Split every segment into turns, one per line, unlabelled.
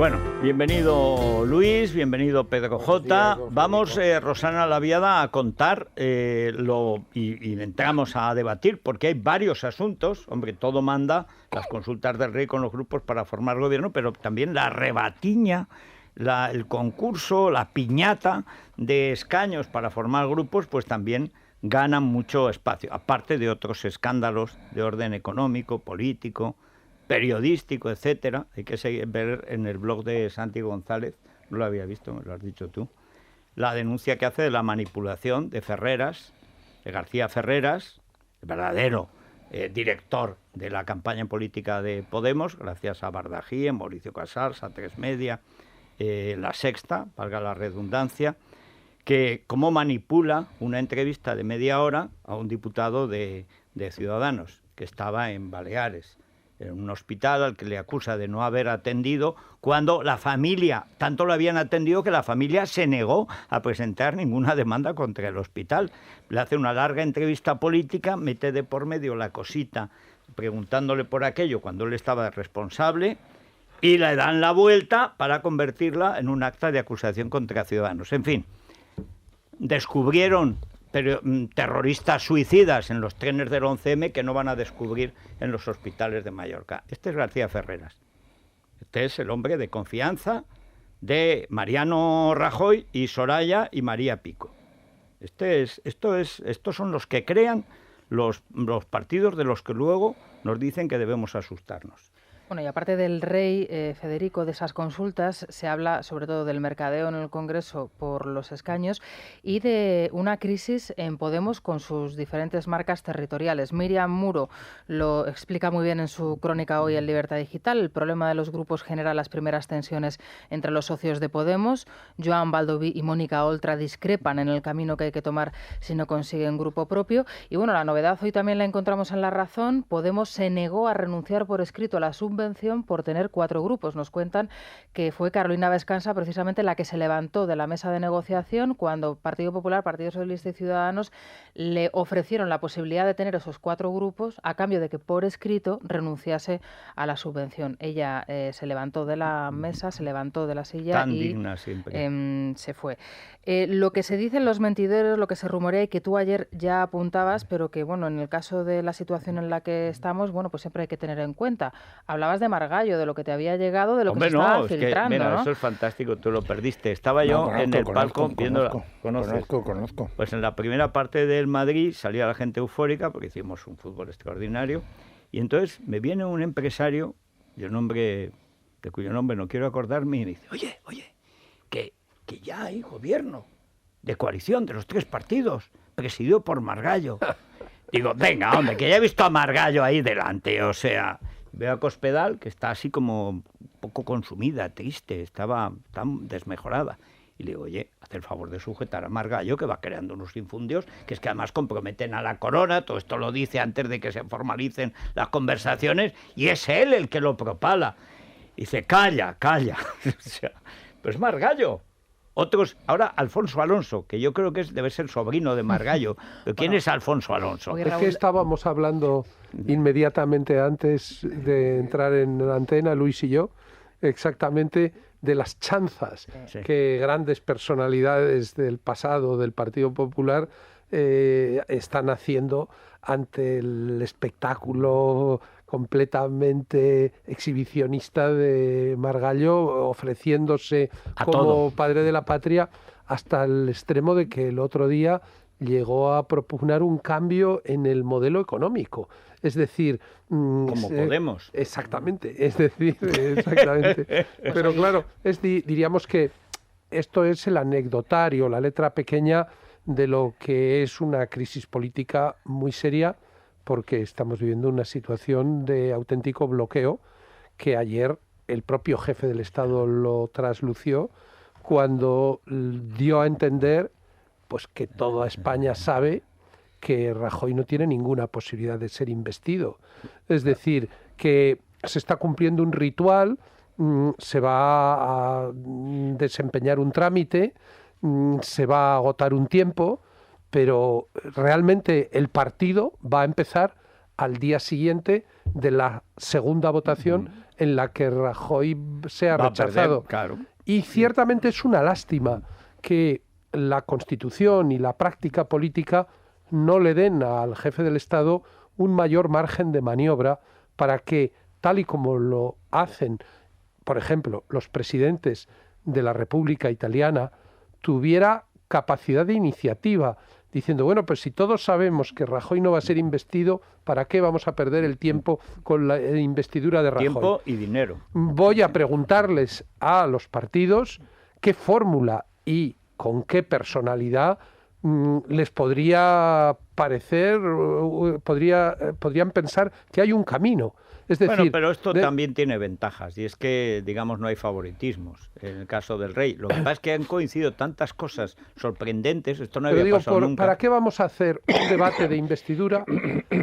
Bueno, bienvenido Luis, bienvenido Pedro J. Vamos, Rosana Laviada, a contar y entramos a debatir, porque hay varios asuntos. Hombre, todo manda, las consultas del rey con los grupos para formar gobierno, pero también la rebatiña, el concurso, la piñata de escaños para formar grupos, pues también ganan mucho espacio, aparte de otros escándalos de orden económico, político, periodístico, etcétera. Hay que ver en el blog de Santi González, no lo había visto, me lo has dicho tú, la denuncia que hace de la manipulación de Ferreras, de García Ferreras, el verdadero director de la campaña política de Podemos, gracias a Bardají, Mauricio Casals, a Tres Media, La Sexta, valga la redundancia, que cómo manipula una entrevista de media hora a un diputado de Ciudadanos que estaba en Baleares, en un hospital al que le acusa de no haber atendido, cuando la familia, tanto lo habían atendido que la familia se negó a presentar ninguna demanda contra el hospital. Le hace una larga entrevista política, mete de por medio la cosita, preguntándole por aquello cuando él estaba responsable, y le dan la vuelta para convertirla en un acta de acusación contra Ciudadanos. En fin, descubrieron terroristas suicidas en los trenes del 11M que no van a descubrir en los hospitales de Mallorca. Este es García Ferreras. Este es el hombre de confianza de Mariano Rajoy y Soraya y María Pico. Estos son los que crean los partidos de los que luego nos dicen que debemos asustarnos.
Bueno, y aparte del rey Federico, de esas consultas, se habla sobre todo del mercadeo en el Congreso por los escaños y de una crisis en Podemos con sus diferentes marcas territoriales. Míriam Muro lo explica muy bien en su crónica hoy en Libertad Digital. El problema de los grupos genera las primeras tensiones entre los socios de Podemos. Joan Baldoví y Mónica Oltra discrepan en el camino que hay que tomar si no consiguen grupo propio. Y bueno, la novedad hoy también la encontramos en La Razón. Podemos se negó a renunciar por escrito a la subvención por tener 4 grupos. Nos cuentan que fue Carolina Vescansa precisamente la que se levantó de la mesa de negociación cuando Partido Popular, Partido Socialista y Ciudadanos le ofrecieron la posibilidad de tener esos 4 grupos a cambio de que por escrito renunciase a la subvención. Ella se levantó de la mesa, se levantó de la silla
Tan
y
digna siempre.
Se fue. Lo que se dice en los mentidores, lo que se rumorea y que tú ayer ya apuntabas, pero que bueno, en el caso de la situación en la que estamos, bueno, pues siempre hay que tener en cuenta. Hablabas de Margallo, de lo que te había llegado, de lo que se estaba filtrando,
mira,
¿no?
Eso es fantástico, tú lo perdiste. Estaba yo en el palco viendo...
Conozco.
Pues en la primera parte del Madrid salía la gente eufórica porque hicimos un fútbol extraordinario y entonces me viene un empresario, de cuyo nombre no quiero acordarme, y me dice, oye, que ya hay gobierno de coalición de los 3 partidos, presidido por Margallo. Digo, venga, hombre, que ya he visto a Margallo ahí delante, o sea... Veo a Cospedal, que está así como un poco consumida, triste, estaba tan desmejorada. Y le digo, oye, haz el favor de sujetar a Margallo, que va creando unos infundios, que es que además comprometen a la corona, todo esto lo dice antes de que se formalicen las conversaciones, y es él el que lo propala. Y dice, calla. O sea, pues Margallo. Otros, ahora Alfonso Alonso, que yo creo que debe ser sobrino de Margallo. ¿Pero quién es Alfonso Alonso?
Es que estábamos hablando inmediatamente antes de entrar en la antena, Luis y yo, exactamente de las chanzas que grandes personalidades del pasado del Partido Popular están haciendo ante el espectáculo completamente exhibicionista de Margallo, ofreciéndose como padre de la patria, hasta el extremo de que el otro día llegó a propugnar un cambio en el modelo económico. Es decir...
Como Podemos.
Exactamente, exactamente. Pero claro, diríamos que esto es el anecdotario, la letra pequeña de lo que es una crisis política muy seria, porque estamos viviendo una situación de auténtico bloqueo que ayer el propio jefe del Estado lo traslució cuando dio a entender pues que toda España sabe que Rajoy no tiene ninguna posibilidad de ser investido. Es decir, que se está cumpliendo un ritual, se va a desempeñar un trámite, se va a agotar un tiempo, pero realmente el partido va a empezar al día siguiente de la segunda votación en la que Rajoy sea rechazado.
Claro.
Y ciertamente es una lástima que la Constitución y la práctica política no le den al jefe del Estado un mayor margen de maniobra para que, tal y como lo hacen, por ejemplo, los presidentes de la República Italiana, tuviera capacidad de iniciativa, diciendo, bueno, pues si todos sabemos que Rajoy no va a ser investido, ¿para qué vamos a perder el tiempo con la investidura de Rajoy?
Tiempo y dinero.
Voy a preguntarles a los partidos qué fórmula y con qué personalidad les podría parecer, podrían pensar que hay un camino. Es decir,
bueno, pero esto también tiene ventajas, y es que, digamos, no hay favoritismos en el caso del rey. Lo que pasa es que han coincidido tantas cosas sorprendentes, esto no había pasado nunca.
¿Para qué vamos a hacer un debate de investidura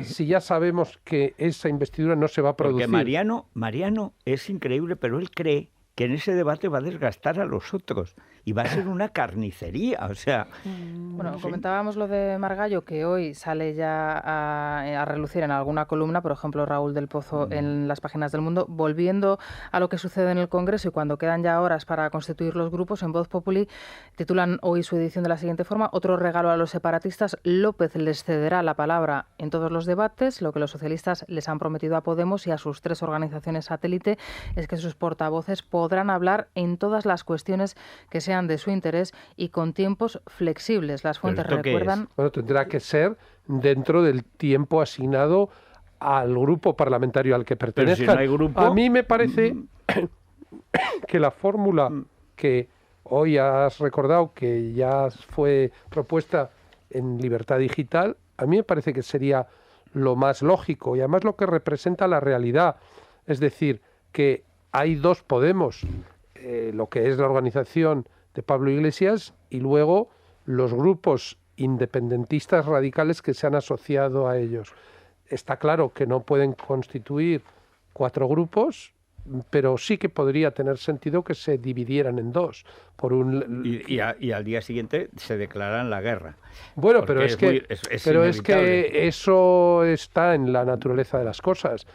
si ya sabemos que esa investidura no se va a producir?
Porque Mariano es increíble, pero él cree que en ese debate va a desgastar a los otros y va a ser una carnicería, o sea...
Bueno, comentábamos lo de Margallo, que hoy sale ya a relucir en alguna columna, por ejemplo, Raúl del Pozo en las páginas del Mundo, volviendo a lo que sucede en el Congreso y cuando quedan ya horas para constituir los grupos, en Voz Populi titulan hoy su edición de la siguiente forma: otro regalo a los separatistas, López les cederá la palabra en todos los debates. Lo que los socialistas les han prometido a Podemos y a sus 3 organizaciones satélite es que sus portavoces podrán hablar en todas las cuestiones que sean de su interés y con tiempos flexibles. Las fuentes recuerdan...
Bueno, tendrá que ser dentro del tiempo asignado al grupo parlamentario al que pertenezcan.
Pero si no hay grupo...
A mí me parece que la fórmula que hoy has recordado, que ya fue propuesta en Libertad Digital, a mí me parece que sería lo más lógico y además lo que representa la realidad. Es decir, que hay 2 Podemos, lo que es la organización de Pablo Iglesias y luego los grupos independentistas radicales que se han asociado a ellos. Está claro que no pueden constituir 4 grupos, pero sí que podría tener sentido que se dividieran en 2.
Y al día siguiente se declaran la guerra.
Bueno, pero es que eso está en la naturaleza de las cosas.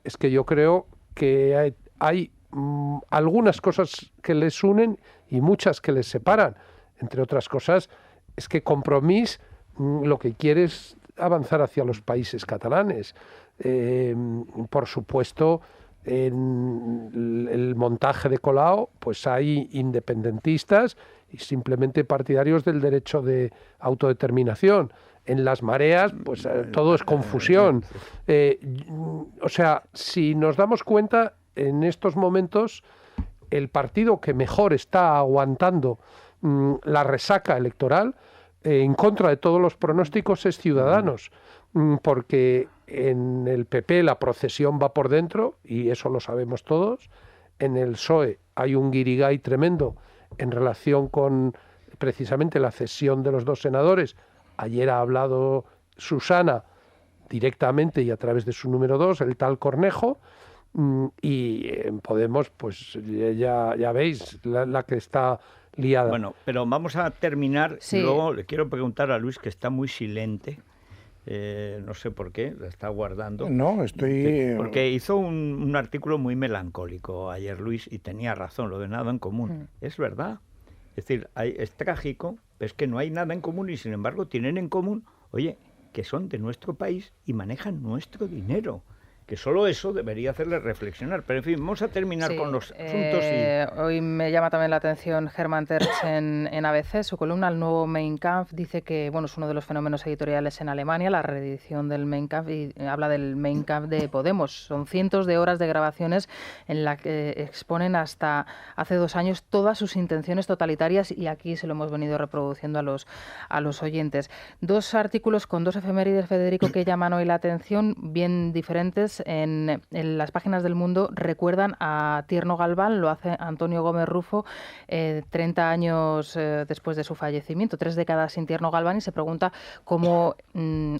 Es que yo creo que hay algunas cosas que les unen y muchas que les separan. Entre otras cosas, es que Compromís lo que quiere es avanzar hacia los países catalanes. Por supuesto, en el montaje de Colau, pues hay independentistas y simplemente partidarios del derecho de autodeterminación. En las mareas, pues todo es confusión. O sea, si nos damos cuenta, en estos momentos, el partido que mejor está aguantando la resaca electoral, en contra de todos los pronósticos, es Ciudadanos, porque en el PP la procesión va por dentro, y eso lo sabemos todos. En el PSOE hay un guirigay tremendo en relación con precisamente la cesión de los 2 senadores. Ayer ha hablado Susana directamente y a través de su número 2, el tal Cornejo, y en Podemos, pues ya veis la que está liada.
Bueno, pero vamos a terminar. Sí. Luego le quiero preguntar a Luis, que está muy silente. No sé por qué, la está guardando.
No, estoy...
Porque hizo un artículo muy melancólico ayer, Luis, y tenía razón, lo de nada en común. Es verdad. Es decir, es trágico, es que no hay nada en común y sin embargo tienen en común, oye, que son de nuestro país y manejan nuestro dinero. Que solo eso debería hacerles reflexionar. Pero en fin, vamos a terminar con los asuntos.
Hoy me llama también la atención Germán Terz en ABC. Su columna, el nuevo Mein Kampf, dice que es uno de los fenómenos editoriales en Alemania, la reedición del Mein Kampf, y habla del Mein Kampf de Podemos. Son cientos de horas de grabaciones en las que exponen hasta hace 2 años todas sus intenciones totalitarias, y aquí se lo hemos venido reproduciendo a los oyentes. 2 artículos con 2 efemérides, Federico, que llaman hoy la atención, bien diferentes. En las páginas del Mundo recuerdan a Tierno Galván, lo hace Antonio Gómez Rufo, 30 años después de su fallecimiento, 3 décadas sin Tierno Galván, y se pregunta cómo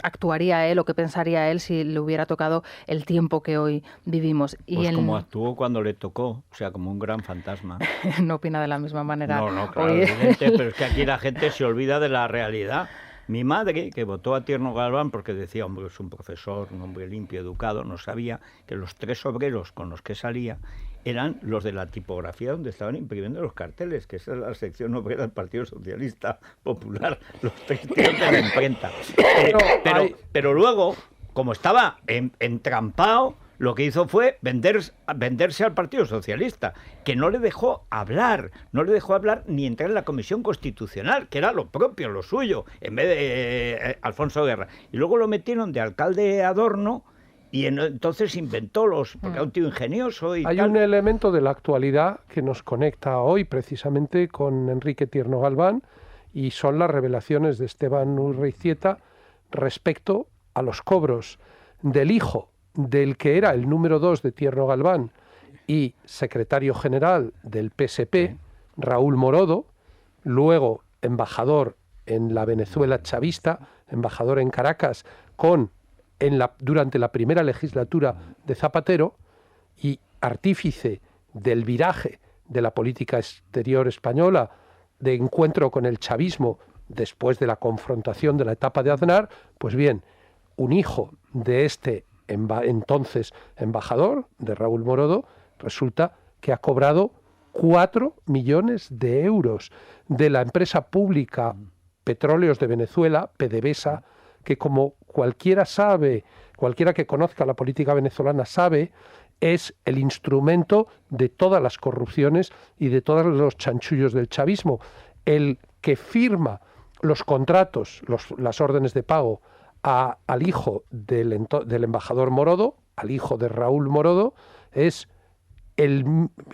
actuaría él o qué pensaría él si le hubiera tocado el tiempo que hoy vivimos.
Pues como actuó cuando le tocó, o sea, como un gran fantasma.
No opina de la misma manera.
No, claro, evidente, pero es que aquí la gente se olvida de la realidad. Mi madre, que votó a Tierno Galván porque decía, hombre, es un profesor, un hombre limpio, educado, no sabía que los 3 obreros con los que salía eran los de la tipografía donde estaban imprimiendo los carteles, que esa es la sección obrera del Partido Socialista Popular, los 3 tíos de la imprenta. Pero luego, como estaba entrampado, lo que hizo fue venderse al Partido Socialista, que no le dejó hablar ni entrar en la Comisión Constitucional, que era lo propio, lo suyo, en vez de Alfonso Guerra. Y luego lo metieron de alcalde Adorno, y entonces inventó porque era un tío ingenioso.
Hay un elemento de la actualidad que nos conecta hoy precisamente con Enrique Tierno Galván, y son las revelaciones de Esteban Urreizieta respecto a los cobros del hijo del que era el número 2 de Tierno Galván y secretario general del PSP, Raúl Morodo, luego embajador en la Venezuela chavista, embajador en Caracas durante la primera legislatura de Zapatero y artífice del viraje de la política exterior española, de encuentro con el chavismo después de la confrontación de la etapa de Aznar. Pues bien, un hijo de este entonces embajador, de Raúl Morodo, resulta que ha cobrado 4 millones de euros de la empresa pública Petróleos de Venezuela, PDVSA, que como cualquiera que conozca la política venezolana sabe, es el instrumento de todas las corrupciones y de todos los chanchullos del chavismo. El que firma los contratos, las órdenes de pago al hijo del embajador Morodo, al hijo de Raúl Morodo,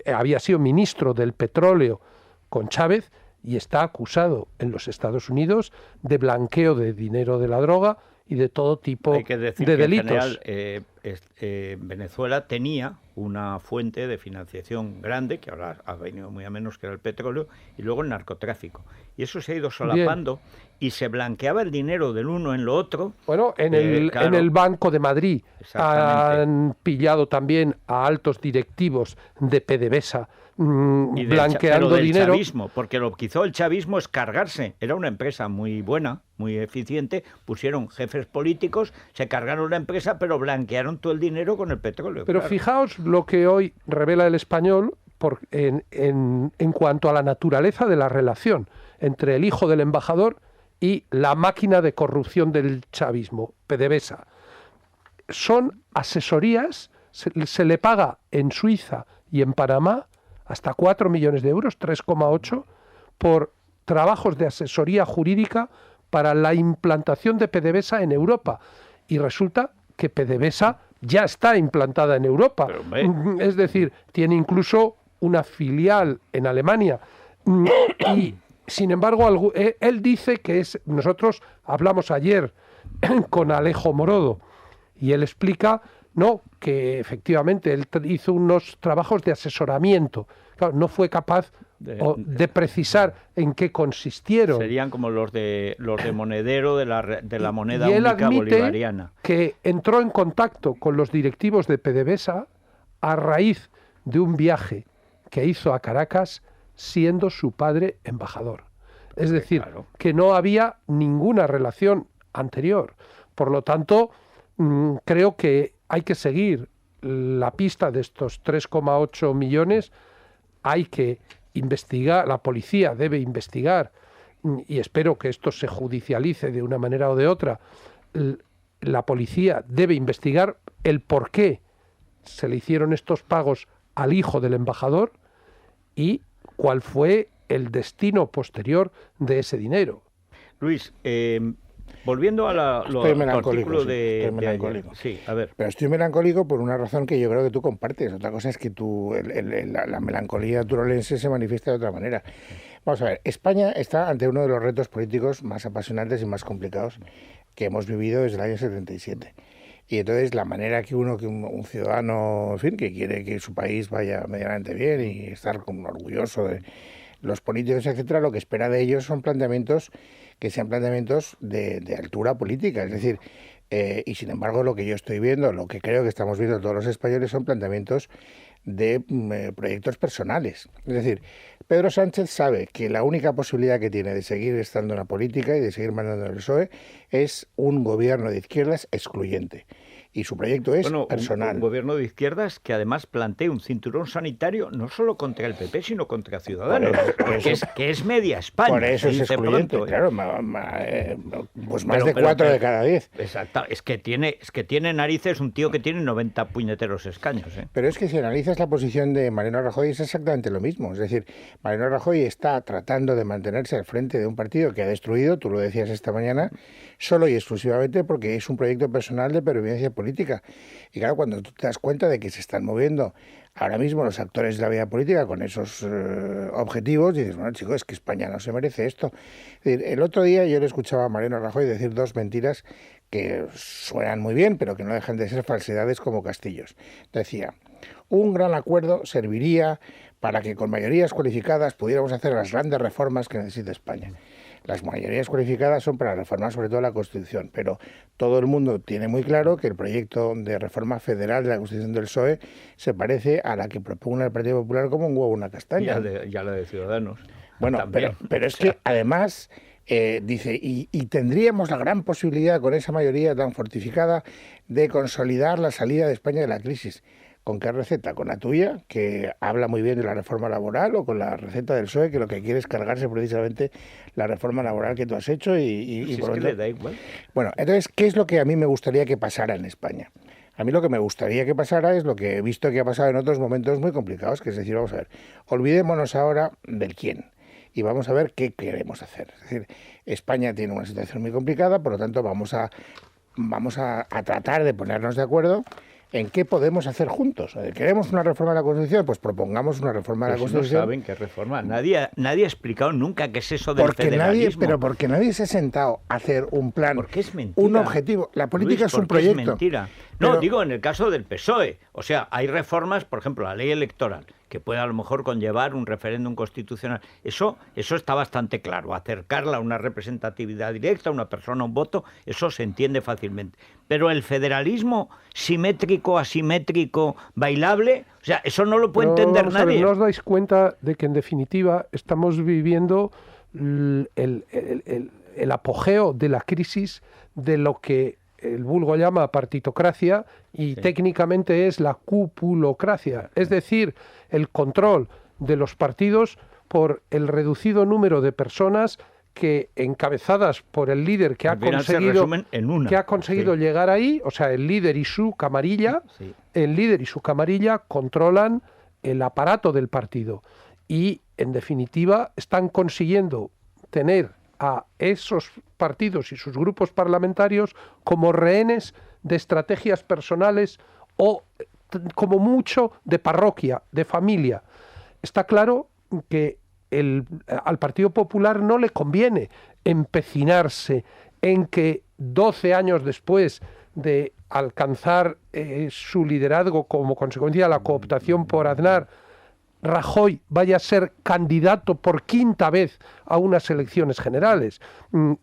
había sido ministro del petróleo con Chávez y está acusado en los Estados Unidos de blanqueo de dinero de la droga y de todo tipo
de delitos. En general, Venezuela tenía una fuente de financiación grande, que ahora ha venido muy a menos, que era el petróleo, y luego el narcotráfico. Y eso se ha ido solapando. Bien. Y se blanqueaba el dinero del uno en lo otro.
Bueno, en el Banco de Madrid han pillado también a altos directivos de PDVSA blanqueando
del
dinero.
Chavismo, porque lo que hizo el chavismo es cargarse. Era una empresa muy buena, muy eficiente. Pusieron jefes políticos, se cargaron la empresa, pero blanquearon todo el dinero con el petróleo.
Pero fijaos lo que hoy revela El Español en cuanto a la naturaleza de la relación entre el hijo del embajador y la máquina de corrupción del chavismo, PDVSA. Son asesorías, se le paga en Suiza y en Panamá hasta 4 millones de euros, 3,8, por trabajos de asesoría jurídica para la implantación de PDVSA en Europa. Y resulta que PDVSA ya está implantada en Europa. Es decir, tiene incluso una filial en Alemania. Y sin embargo, él dice que nosotros hablamos ayer con Alejo Morodo y él explica que efectivamente él hizo unos trabajos de asesoramiento. Claro, no fue capaz de precisar en qué consistieron.
Serían como los de monedero de la moneda
y él
única
admite
bolivariana.
Que entró en contacto con los directivos de PDVSA a raíz de un viaje que hizo a Caracas siendo su padre embajador. Es decir, claro, que no había ninguna relación anterior. Por lo tanto, creo que hay que seguir la pista de estos 3,8 millones. Hay que investigar, la policía debe investigar, y espero que esto se judicialice de una manera o de otra. La policía debe investigar el por qué se le hicieron estos pagos al hijo del embajador y cuál fue el destino posterior de ese dinero.
Luis, volviendo a artículo de ayer. Sí, a ver.
Pero estoy melancólico por una razón que yo creo que tú compartes. Otra cosa es que la melancolía turolense se manifiesta de otra manera. Vamos a ver, España está ante uno de los retos políticos más apasionantes y más complicados que hemos vivido desde el año 77. Y entonces la manera que un ciudadano, en fin, que quiere que su país vaya medianamente bien y estar como orgulloso de los políticos, etcétera, lo que espera de ellos son planteamientos que sean planteamientos de altura política. Es decir, y sin embargo lo que yo estoy viendo, lo que creo que estamos viendo todos los españoles son planteamientos de proyectos personales. Es decir, Pedro Sánchez sabe que la única posibilidad que tiene de seguir estando en la política y de seguir mandando en el PSOE es un gobierno de izquierdas excluyente. Y su proyecto es personal.
Un gobierno de izquierdas que además plantea un cinturón sanitario no solo contra el PP, sino contra Ciudadanos, que es media España.
Por eso es excluyente, pronto, claro, pues más de 4 de cada 10.
Exacto, es que tiene narices un tío que tiene 90 puñeteros escaños.
Pero es que si analizas la posición de Mariano Rajoy es exactamente lo mismo. Es decir, Mariano Rajoy está tratando de mantenerse al frente de un partido que ha destruido, tú lo decías esta mañana, solo y exclusivamente porque es un proyecto personal de pervivencia política. Y claro, cuando tú te das cuenta de que se están moviendo ahora mismo los actores de la vida política con esos objetivos, dices, bueno, chicos, es que España no se merece esto. Es decir, el otro día yo le escuchaba a Mariano Rajoy decir 2 mentiras que suenan muy bien, pero que no dejan de ser falsedades como castillos. Decía, un gran acuerdo serviría para que con mayorías cualificadas pudiéramos hacer las grandes reformas que necesita España. Las mayorías cualificadas son para reformar sobre todo la Constitución, pero todo el mundo tiene muy claro que el proyecto de reforma federal de la Constitución del PSOE se parece a la que propone el Partido Popular como un huevo a una castaña.
Ya la de Ciudadanos.
Bueno, pero es que además dice, y tendríamos la gran posibilidad con esa mayoría tan fortificada de consolidar la salida de España de la crisis. ¿Con qué receta? ¿Con la tuya, que habla muy bien de la reforma laboral, o con la receta del PSOE, que lo que quiere es cargarse precisamente la reforma laboral que tú has hecho?
Y por es que le da igual.
Bueno, entonces, ¿qué es lo que a mí me gustaría que pasara en España? A mí lo que me gustaría que pasara es lo que he visto que ha pasado en otros momentos muy complicados, que es decir, vamos a ver, olvidémonos ahora del quién y vamos a ver qué queremos hacer. Es decir, España tiene una situación muy complicada, por lo tanto vamos a tratar de ponernos de acuerdo en qué podemos hacer juntos. ¿Queremos una reforma de la Constitución? Pues propongamos una reforma de la Constitución.
No saben qué reforma. Nadie ha explicado nunca qué es eso del federalismo.
Porque nadie se ha sentado a hacer un plan,
porque es mentira.
Un objetivo. La política, Luis, es un proyecto.
Es mentira. No, digo en el caso del PSOE. O sea, hay reformas, por ejemplo, la ley electoral, que puede a lo mejor conllevar un referéndum constitucional. Eso está bastante claro. Acercarla a una representatividad directa, a una persona, un voto, eso se entiende fácilmente. Pero el federalismo simétrico, asimétrico, bailable, o sea, eso no lo puede entender nadie.
¿No os dais cuenta de que en definitiva estamos viviendo el apogeo de la crisis de lo que el vulgo llama partitocracia y técnicamente es la cupulocracia, es decir, el control de los partidos por el reducido número de personas que, encabezadas por el líder que ha conseguido llegar ahí, o sea, el líder y su camarilla, controlan el aparato del partido y, en definitiva, están consiguiendo tener a esos partidos y sus grupos parlamentarios como rehenes de estrategias personales o, como mucho, de parroquia, de familia. Está claro que al Partido Popular no le conviene empecinarse en que 12 años después de alcanzar su liderazgo como consecuencia de la cooptación por Aznar, Rajoy vaya a ser candidato por 5ª vez a unas elecciones generales.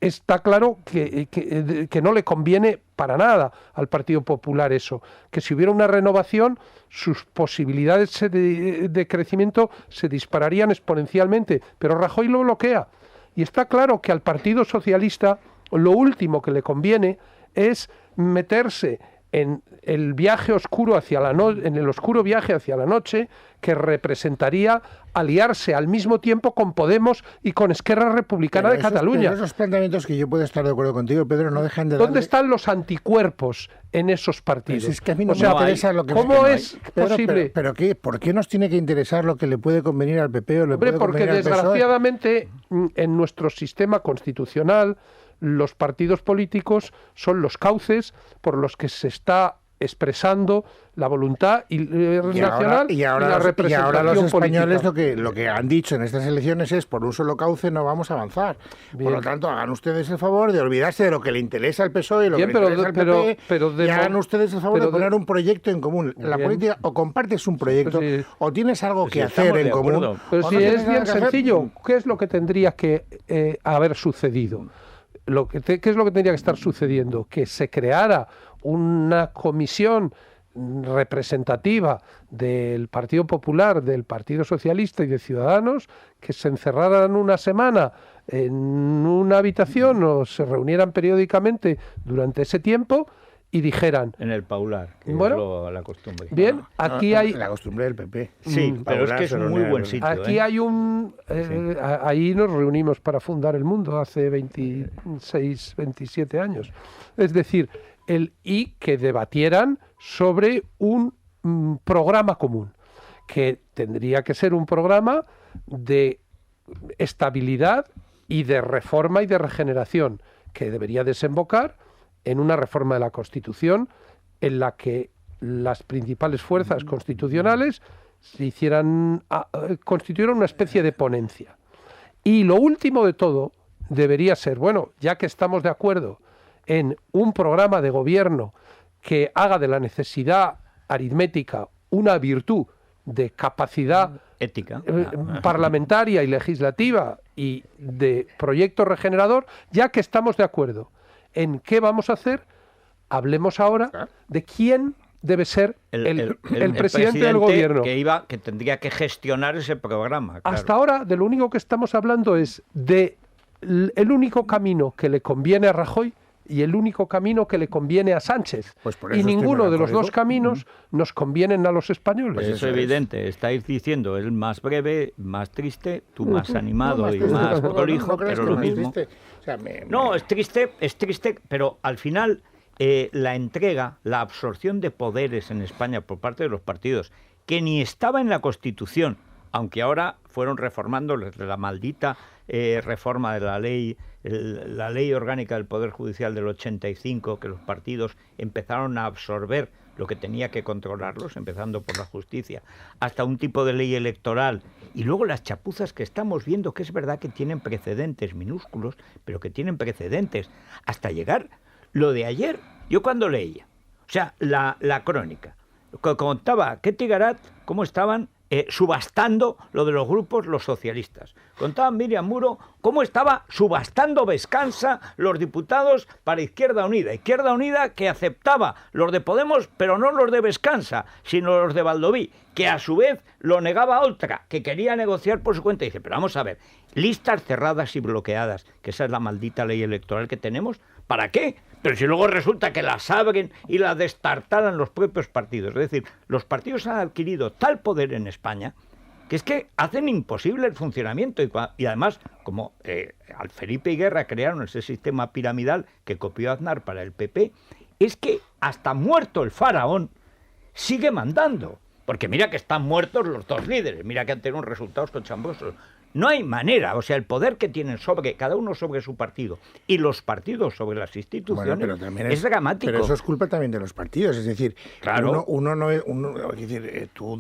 Está claro que no le conviene para nada al Partido Popular eso, que si hubiera una renovación sus posibilidades de crecimiento se dispararían exponencialmente, pero Rajoy lo bloquea. Y está claro que al Partido Socialista lo último que le conviene es meterse en el viaje oscuro en el oscuro viaje hacia la noche, que representaría aliarse al mismo tiempo con Podemos y con Esquerra Republicana de Cataluña.
Esos planteamientos, que yo puedo estar de acuerdo contigo, Pedro, no dejan de
¿Dónde están los anticuerpos en esos partidos?
Pues es que a mí no me interesa lo que...
¿Cómo es posible?
Pero ¿por qué nos tiene que interesar lo que le puede convenir al PP o le puede convenir al PSOE?
Porque desgraciadamente en nuestro sistema constitucional los partidos políticos son los cauces por los que se está expresando la voluntad nacional y la representación política. Y ahora los
españoles lo que han dicho en estas elecciones es: por un solo cauce no vamos a avanzar. Bien. Por lo tanto, hagan ustedes el favor de olvidarse de lo que le interesa al PSOE y lo que le interesa al PP, y hagan ustedes el favor de poner un proyecto en común. En la política, o compartes un proyecto, o tienes algo que hacer en común.
Pero si es bien sencillo, ¿qué es lo que tendría que haber sucedido? ¿Qué es lo que tendría que estar sucediendo? Que se creara una comisión representativa del Partido Popular, del Partido Socialista y de Ciudadanos, que se encerraran una semana en una habitación o se reunieran periódicamente durante ese tiempo y dijeran...
En el Paular, que
bueno,
es la costumbre.
Bien, aquí hay...
La costumbre del PP.
Sí, pero es que es un muy buen sitio.
Aquí hay un... ahí nos reunimos para fundar el mundo hace 26, 27 años. Es decir, y que debatieran sobre un programa común, que tendría que ser un programa de estabilidad y de reforma y de regeneración, que debería desembocar en una reforma de la Constitución en la que las principales fuerzas constitucionales constituyeran una especie de ponencia. Y lo último de todo debería ser, bueno, ya que estamos de acuerdo en un programa de gobierno que haga de la necesidad aritmética una virtud de capacidad
ética,
parlamentaria y legislativa y de proyecto regenerador, ya que estamos de acuerdo en qué vamos a hacer, hablemos ahora de quién debe ser el presidente del gobierno.
Que tendría que gestionar ese programa. Claro.
Hasta ahora, de lo único que estamos hablando es de el único camino que le conviene a Rajoy y el único camino que le conviene a Sánchez.
Pues
y ninguno de los dos caminos nos convienen a los españoles.
Pues eso es evidente. Estáis diciendo el más breve, más triste, tú más animado y más prolijo, pero lo mismo.
O sea,
No, es triste, pero al final la entrega, la absorción de poderes en España por parte de los partidos, que ni estaba en la Constitución, aunque ahora fueron reformando la maldita reforma de la ley orgánica del Poder Judicial del 85, que los partidos empezaron a absorber lo que tenía que controlarlos, empezando por la justicia, hasta un tipo de ley electoral, y luego las chapuzas que estamos viendo, que es verdad que tienen precedentes minúsculos, pero que tienen precedentes, hasta llegar lo de ayer. Yo cuando leía, o sea, la crónica, contaba Ketty Garat cómo estaban subastando lo de los grupos los socialistas. Contaba Miriam Muro cómo estaba subastando Vescansa los diputados para Izquierda Unida que aceptaba los de Podemos, pero no los de Vescansa, sino los de Baldoví, que a su vez lo negaba Oltra, que quería negociar por su cuenta. Y dice, pero vamos a ver, listas cerradas y bloqueadas, que esa es la maldita ley electoral que tenemos, ¿para qué? Pero si luego resulta que las abren y las destartalan los propios partidos. Es decir, los partidos han adquirido tal poder en España que es que hacen imposible el funcionamiento. Y además, como al Felipe y Guerra crearon ese sistema piramidal que copió Aznar para el PP, es que hasta muerto el faraón sigue mandando. Porque mira que están muertos los dos líderes, mira que han tenido resultados cochambrosos. No hay manera, o sea, el poder que tienen cada uno sobre su partido y los partidos sobre las instituciones, bueno, es dramático.
Pero eso es culpa también de los partidos, es decir,
claro.
Tú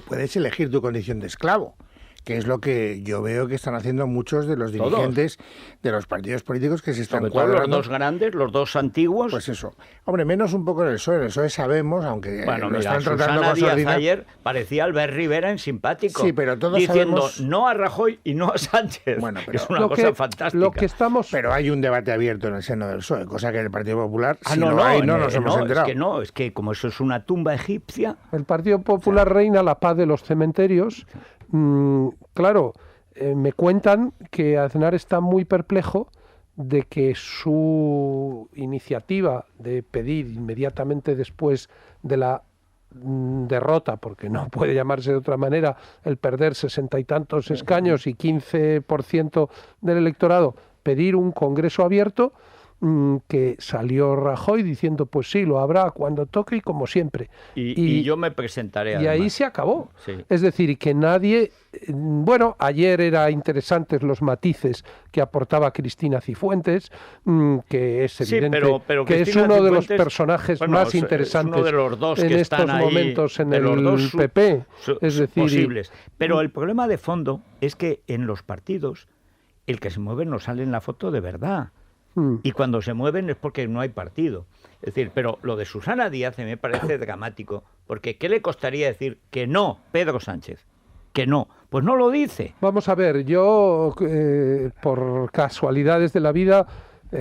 puedes elegir tu condición de esclavo, que es lo que yo veo que están haciendo muchos de los dirigentes de los partidos políticos que se están cuadrando.
Los dos grandes, los dos antiguos.
Pues eso. Hombre, menos un poco en el PSOE. En el PSOE sabemos, aunque
bueno,
lo
mira,
están tratando con
Díaz
sordina.
Ayer parecía Albert Rivera en simpático.
Sí, pero todos
diciendo
sabemos...
no a Rajoy y no a Sánchez.
Bueno, pero
es una cosa fantástica.
Pero hay un debate abierto en el seno del PSOE, cosa que en el Partido Popular, no nos hemos enterado.
Es que como eso es una tumba egipcia...
El Partido Popular reina la paz de los cementerios. Claro... me cuentan que Aznar está muy perplejo de que su iniciativa de pedir inmediatamente después de la derrota, porque no puede llamarse de otra manera, el perder 60 y tantos escaños y 15% del electorado, pedir un Congreso abierto, que salió Rajoy diciendo pues sí, lo habrá cuando toque y como siempre.
Y yo me presentaré.
Y ahí se acabó.
Sí.
Es decir, que nadie... Bueno, ayer era interesantes los matices que aportaba Cristina Cifuentes, que es evidente
pero
que es uno de los personajes más interesantes
uno de los dos
en
que
estos
están
momentos
ahí,
en el PP. Es decir,
posibles. Pero el problema de fondo es que en los partidos el que se mueve no sale en la foto de verdad. Y cuando se mueven es porque no hay partido. Es decir, pero lo de Susana Díaz me parece dramático, porque ¿qué le costaría decir que no, Pedro Sánchez? Que no, pues no lo dice.
Vamos a ver, yo por casualidades de la vida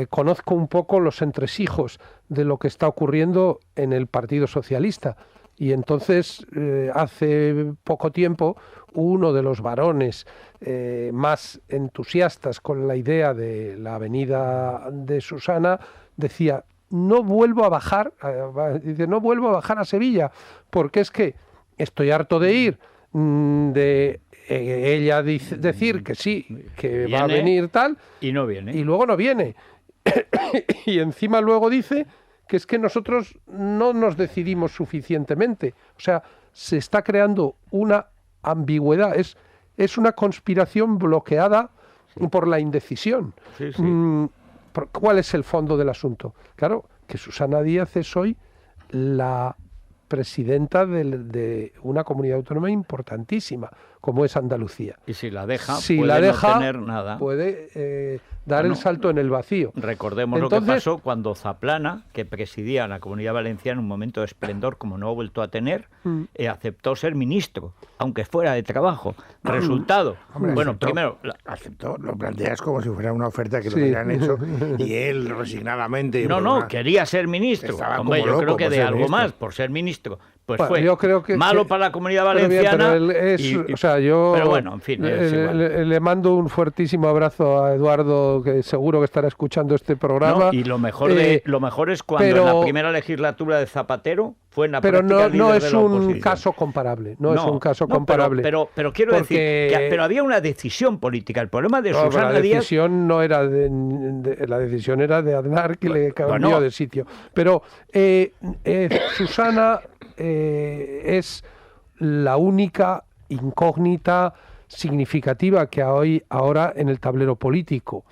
conozco un poco los entresijos de lo que está ocurriendo en el Partido Socialista. Y entonces, hace poco tiempo, uno de los varones más entusiastas con la idea de la avenida de Susana decía: no vuelvo a bajar, no vuelvo a bajar a Sevilla, porque es que estoy harto de ir, de ella decir que sí, que va a venir tal,
y no viene.
Y luego no viene. Y encima luego dice que es que nosotros no nos decidimos suficientemente. O sea, se está creando una ambigüedad, es una conspiración bloqueada por la indecisión.
Sí, sí.
¿Cuál es el fondo del asunto? Claro, que Susana Díaz es hoy la presidenta de una comunidad autónoma importantísima, como es Andalucía.
Y si la deja,
si
puede
la deja,
no tener nada.
Puede dar el salto en el vacío.
Recordemos lo que pasó cuando Zaplana, que presidía la Comunidad Valenciana en un momento de esplendor como no ha vuelto a tener, aceptó ser ministro, aunque fuera de trabajo. Resultado.
Hombre,
bueno,
aceptó,
primero...
aceptó, lo planteas como si fuera una oferta que lo hubieran hecho y él resignadamente...
No, quería ser ministro. Hombre, yo creo que de algo más, por ser ministro. Pues bueno, fue
yo creo que,
malo para la Comunidad Valenciana.
Pero
bueno, en fin,
le mando un fuertísimo abrazo a Eduardo, que seguro que estará escuchando este programa.
No, y lo mejor es cuando en la primera legislatura de Zapatero fue en la
pero
práctica
no es
de la
un
oposición.
caso comparable. No es un caso comparable.
Pero quiero decir que pero había una decisión política. El problema de Susana Díaz...
La decisión no era la decisión era de Aznar, que le cambió de sitio. Pero Susana es la única incógnita significativa que hay ahora en el tablero político.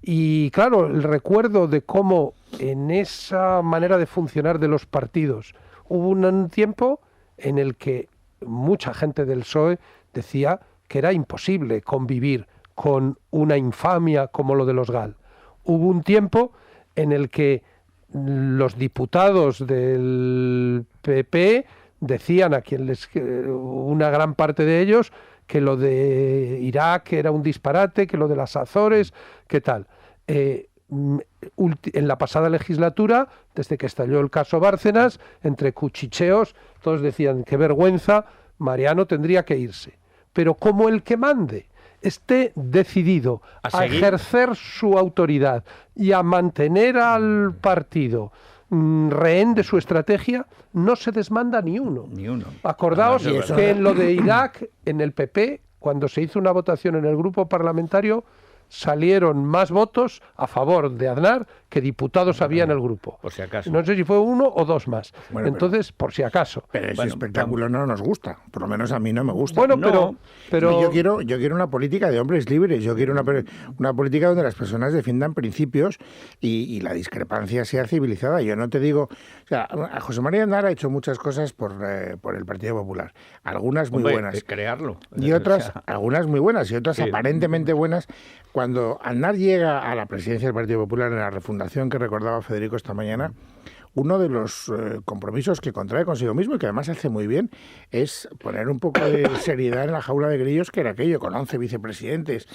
Y claro, el recuerdo de cómo en esa manera de funcionar de los partidos hubo un tiempo en el que mucha gente del PSOE decía que era imposible convivir con una infamia como lo de los GAL. Hubo un tiempo en el que los diputados del PP decían una gran parte de ellos que lo de Irak era un disparate, que lo de las Azores, ¿qué tal? En la pasada legislatura, desde que estalló el caso Bárcenas, entre cuchicheos, todos decían: qué vergüenza, Mariano tendría que irse. Pero como el que mande esté decidido a ejercer su autoridad y a mantener al partido rehén de su estrategia, no se desmanda ni uno. Acordaos que en lo de Irak, en el PP, cuando se hizo una votación en el grupo parlamentario, salieron más votos a favor de Aznar que diputados había en el grupo.
Por si acaso.
No sé si fue uno o dos más. Bueno, entonces, por si acaso.
Pero ese espectáculo no nos gusta. Por lo menos a mí no me gusta.
Bueno, pero
yo quiero una política de hombres libres. Yo quiero una política donde las personas defiendan principios y la discrepancia sea civilizada. Yo no te digo... O sea, José María Aznar ha hecho muchas cosas por el Partido Popular. Algunas muy buenas.
Crearlo.
Y otras, algunas muy buenas y otras aparentemente buenas. Cuando Aznar llega a la presidencia del Partido Popular en la refundación que recordaba Federico esta mañana, uno de los compromisos que contrae consigo mismo y que además hace muy bien es poner un poco de seriedad en la jaula de grillos, que era aquello, con 11 vicepresidentes,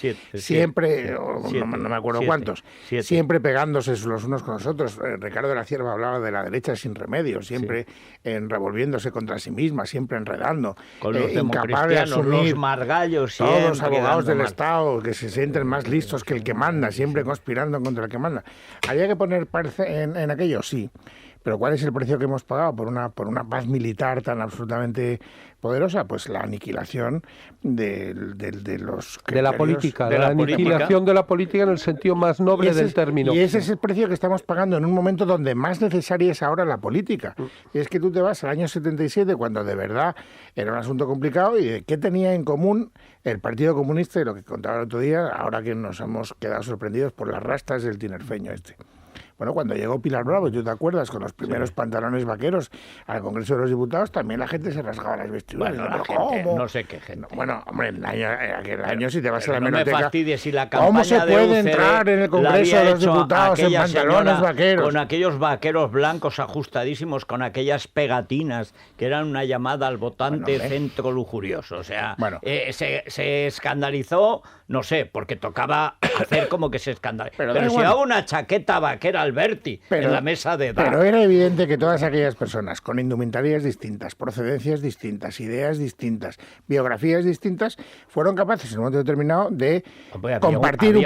no me acuerdo cuántos, siempre pegándose los unos con los otros. Ricardo de la Cierva hablaba de la derecha sin remedio, siempre revolviéndose contra sí misma, siempre enredando,
con los
incapaz de asumir,
los margallos,
todos los abogados del Estado que se sienten más listos que el que manda, siempre conspirando contra el que manda. ¿Había que poner en aquello? Sí. Pero ¿cuál es el precio que hemos pagado por una paz militar tan absolutamente poderosa? Pues la aniquilación de los
de la política, la aniquilación de la política en el sentido más noble del término.
Y ese es el precio que estamos pagando en un momento donde más necesaria es ahora la política. Y es que tú te vas al año 77, cuando de verdad era un asunto complicado, y ¿qué tenía en común el Partido Comunista y lo que contaba el otro día, ahora que nos hemos quedado sorprendidos por las rastas del tinerfeño este? Bueno, cuando llegó Pilar Bravo, ¿tú te acuerdas? Con los primeros pantalones vaqueros al Congreso de los Diputados, también la gente se rasgaba las vestiduras.
Bueno, la gente, no sé qué gente.
Bueno, hombre, en aquel año si te vas a la
no
hemeroteca...
me fastidies, si la campaña
¿Cómo se puede entrar en el Congreso de los Diputados en pantalones vaqueros?
Con aquellos vaqueros blancos ajustadísimos, con aquellas pegatinas que eran una llamada al votante centro lujurioso. O sea, se escandalizó, no sé, porque tocaba hacer como que se escandalizó. Pero si hago una chaqueta vaquera Alberti en la mesa de edad.
Pero era evidente que todas aquellas personas con indumentarias distintas, procedencias distintas, ideas distintas, biografías distintas, fueron capaces en un momento determinado de compartir un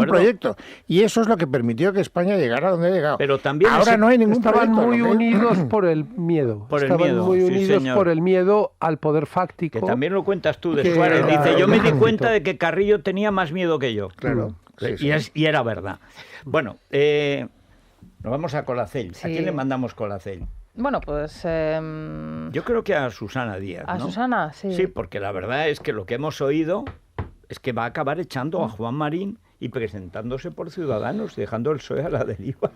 proyecto. Y eso es lo que permitió que España llegara donde ha llegado.
Pero también
ahora no hay ningún
estaban
proyecto,
muy unidos por el miedo. Muy unidos por el miedo al poder fáctico.
Que también lo cuentas tú de Suárez. Dice, yo me di cuenta de que Carrillo tenía más miedo que yo.
Claro.
Y era verdad. Bueno, nos vamos a Colacell. ¿A quién le mandamos Colacell?
Bueno, pues...
Yo creo que a Susana Díaz, ¿no?
¿A Susana? Sí.
Sí, porque la verdad es que lo que hemos oído es que va a acabar echando a Juan Marín y presentándose por Ciudadanos, dejando el PSOE a la deriva.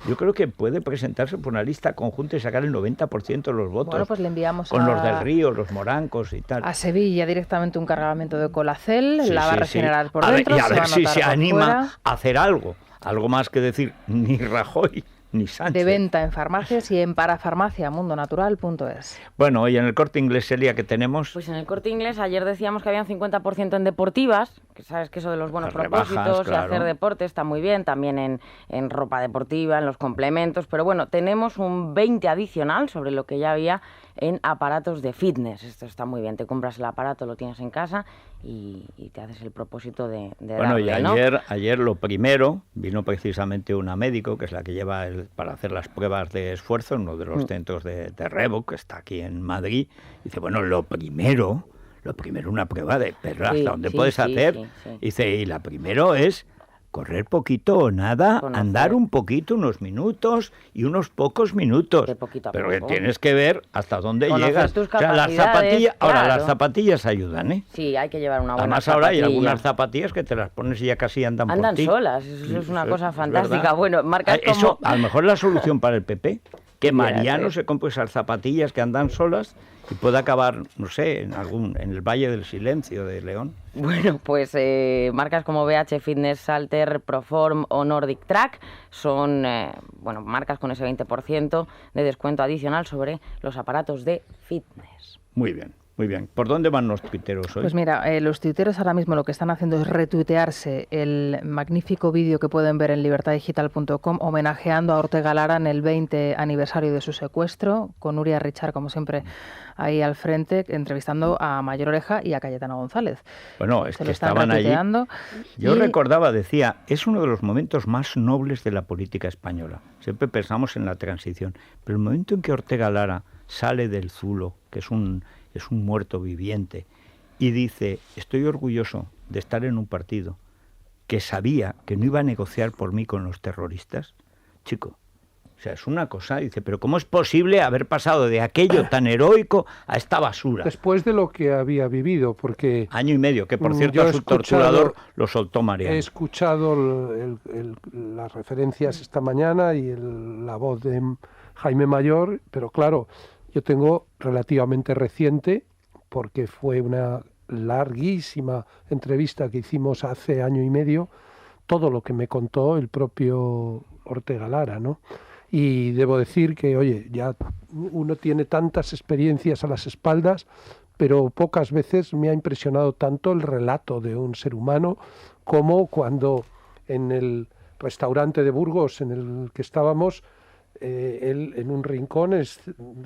Yo creo que puede presentarse por una lista conjunta y sacar el 90% de los votos.
Bueno, pues le enviamos
con los del Río, los morancos y tal.
A Sevilla directamente un cargamento de Colacell, la va a regenerar por dentro.
Y a ver si se anima a hacer algo más que decir ni Rajoy ni Sánchez.
De venta en farmacias y en parafarmaciamundonatural.es.
Bueno, y en el Corte Inglés, Celia, ¿qué tenemos?
Pues en el Corte Inglés ayer decíamos que había un 50% en deportivas, que sabes que eso de los buenos propósitos y hacer deporte está muy bien, también en ropa deportiva, en los complementos, pero bueno, tenemos un 20 adicional sobre lo que ya había en aparatos de fitness. Esto está muy bien, te compras el aparato, lo tienes en casa y te haces el propósito de
bueno,
darle,
y
¿no?
ayer lo primero, vino precisamente una médico, que es la que lleva para hacer las pruebas de esfuerzo en uno de los centros de Reebok, que está aquí en Madrid. Dice, bueno, lo primero una prueba de perro, ¿hasta dónde puedes hacer? Sí. Dice, y la primero es correr poquito o nada, andar un poquito, unos minutos y unos pocos minutos.
De poquito a
pero
poco.
Que tienes que ver hasta dónde llegas.
Tus
las zapatillas, ahora las zapatillas ayudan, ¿eh?
Sí, hay que llevar una buena
Además
zapatilla.
ahora hay algunas zapatillas que te las pones y ya casi andan por ti.
Andan solas, eso es una cosa fantástica. Bueno, marcas como...
Eso a lo mejor es la solución para el PP. Que Mariano se compre esas zapatillas que andan solas y pueda acabar, no sé, en el Valle del Silencio de León.
Bueno, pues marcas como BH Fitness, Salter, Proform o Nordic Track son marcas con ese 20% de descuento adicional sobre los aparatos de fitness.
Muy bien. Muy bien. ¿Por dónde van los tuiteros hoy?
Pues mira, los tuiteros ahora mismo lo que están haciendo es retuitearse el magnífico vídeo que pueden ver en libertaddigital.com homenajeando a Ortega Lara en el 20 aniversario de su secuestro, con Nuria Richard, como siempre, ahí al frente, entrevistando a Mayor Oreja y a Cayetano González.
Bueno, es que estaban allí. Yo recordaba, decía, es uno de los momentos más nobles de la política española. Siempre pensamos en la transición, pero el momento en que Ortega Lara sale del Zulo, que es un muerto viviente, y dice, estoy orgulloso de estar en un partido que sabía que no iba a negociar por mí con los terroristas. Chico, o sea, es una cosa, dice, pero ¿cómo es posible haber pasado de aquello tan heroico a esta basura?
Después de lo que había vivido, porque...
Año y medio, que por cierto a su torturador lo soltó Mariano.
He escuchado las referencias esta mañana y la voz de Jaime Mayor, pero claro, yo tengo relativamente reciente, porque fue una larguísima entrevista que hicimos hace año y medio, todo lo que me contó el propio Ortega Lara, ¿no? Y debo decir que, oye, ya uno tiene tantas experiencias a las espaldas, pero pocas veces me ha impresionado tanto el relato de un ser humano como cuando en el restaurante de Burgos en el que estábamos, él en un rincón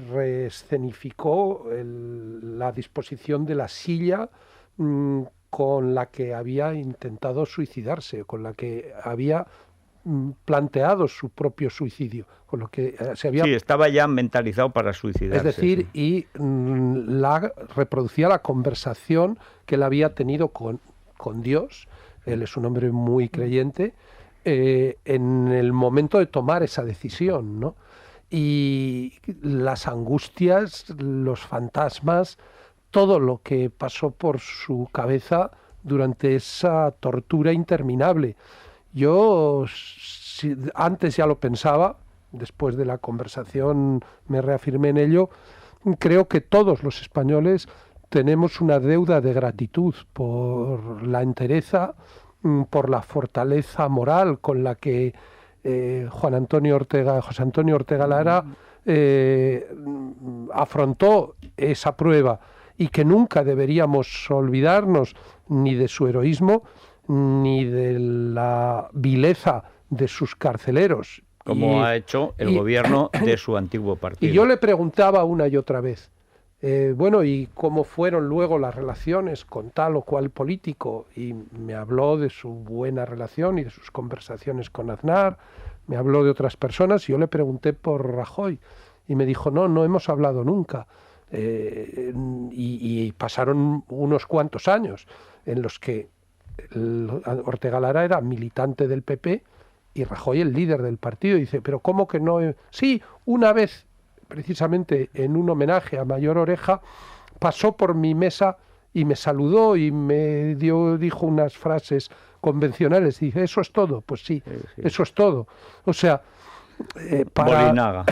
reescenificó la disposición de la silla con la que había intentado suicidarse, con la que había planteado su propio suicidio, con lo que se había...
Sí, estaba ya mentalizado para suicidarse.
Es decir,
sí.
Y reproducía la conversación que él había tenido con Dios. Él es un hombre muy creyente, en el momento de tomar esa decisión, ¿no? Y las angustias, los fantasmas, todo lo que pasó por su cabeza durante esa tortura interminable. Yo antes ya lo pensaba, después de la conversación me reafirmé en ello. Creo que todos los españoles tenemos una deuda de gratitud por la entereza, por la fortaleza moral con la que José Antonio Ortega Lara afrontó esa prueba, y que nunca deberíamos olvidarnos ni de su heroísmo ni de la vileza de sus carceleros.
Como ha hecho el gobierno de su antiguo partido.
Y yo le preguntaba una y otra vez, bueno, ¿y cómo fueron luego las relaciones con tal o cual político? Y me habló de su buena relación y de sus conversaciones con Aznar, me habló de otras personas, y yo le pregunté por Rajoy, y me dijo, no hemos hablado nunca. Y pasaron unos cuantos años en los que Ortega Lara era militante del PP y Rajoy el líder del partido. Y dice, pero ¿cómo que no? Sí, una vez, precisamente en un homenaje a Mayor Oreja, pasó por mi mesa y me saludó y me dijo unas frases convencionales. Y dice, ¿eso es todo? Pues sí, eso es todo. O sea,
Bolinaga.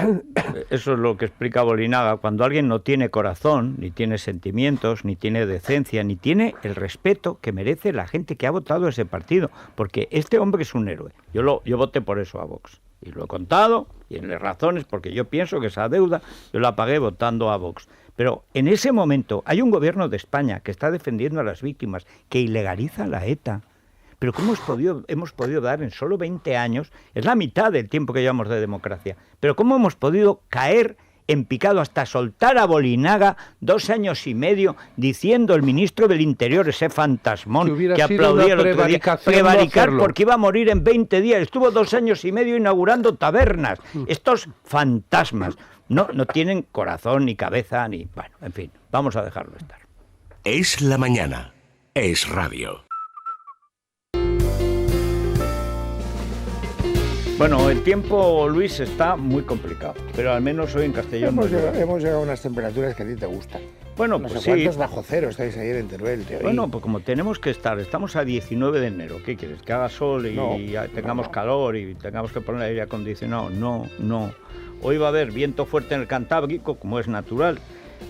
Eso es lo que explica Bolinaga. Cuando alguien no tiene corazón, ni tiene sentimientos, ni tiene decencia, ni tiene el respeto que merece la gente que ha votado ese partido. Porque este hombre es un héroe. Yo voté por eso a Vox. Y lo he contado, y en las razones, porque yo pienso que esa deuda yo la pagué votando a Vox. Pero en ese momento hay un gobierno de España que está defendiendo a las víctimas, que ilegaliza la ETA. Pero ¿cómo hemos podido dar en solo 20 años, es la mitad del tiempo que llevamos de democracia, pero cómo hemos podido caer en picado hasta soltar a Bolinaga 2 años y medio diciendo el ministro del Interior, ese fantasmón que aplaudía el otro día, prevaricar porque iba a morir en 20 días, estuvo 2 años y medio inaugurando tabernas? Estos fantasmas no tienen corazón ni cabeza ni... Bueno, en fin, vamos a dejarlo estar.
Es la mañana, es radio.
Bueno, el tiempo, Luis, está muy complicado, pero al menos hoy en Castellón...
Hemos llegado a unas temperaturas que a ti te gustan.
Bueno,
no
pues
sé cuántos bajo cero estáis ayer en Teruel, te oí.
Bueno, pues como tenemos que estar, estamos a 19 de enero, ¿qué quieres? ¿Que haga sol y tengamos calor y tengamos que poner aire acondicionado? No. Hoy va a haber viento fuerte en el Cantábrico, como es natural.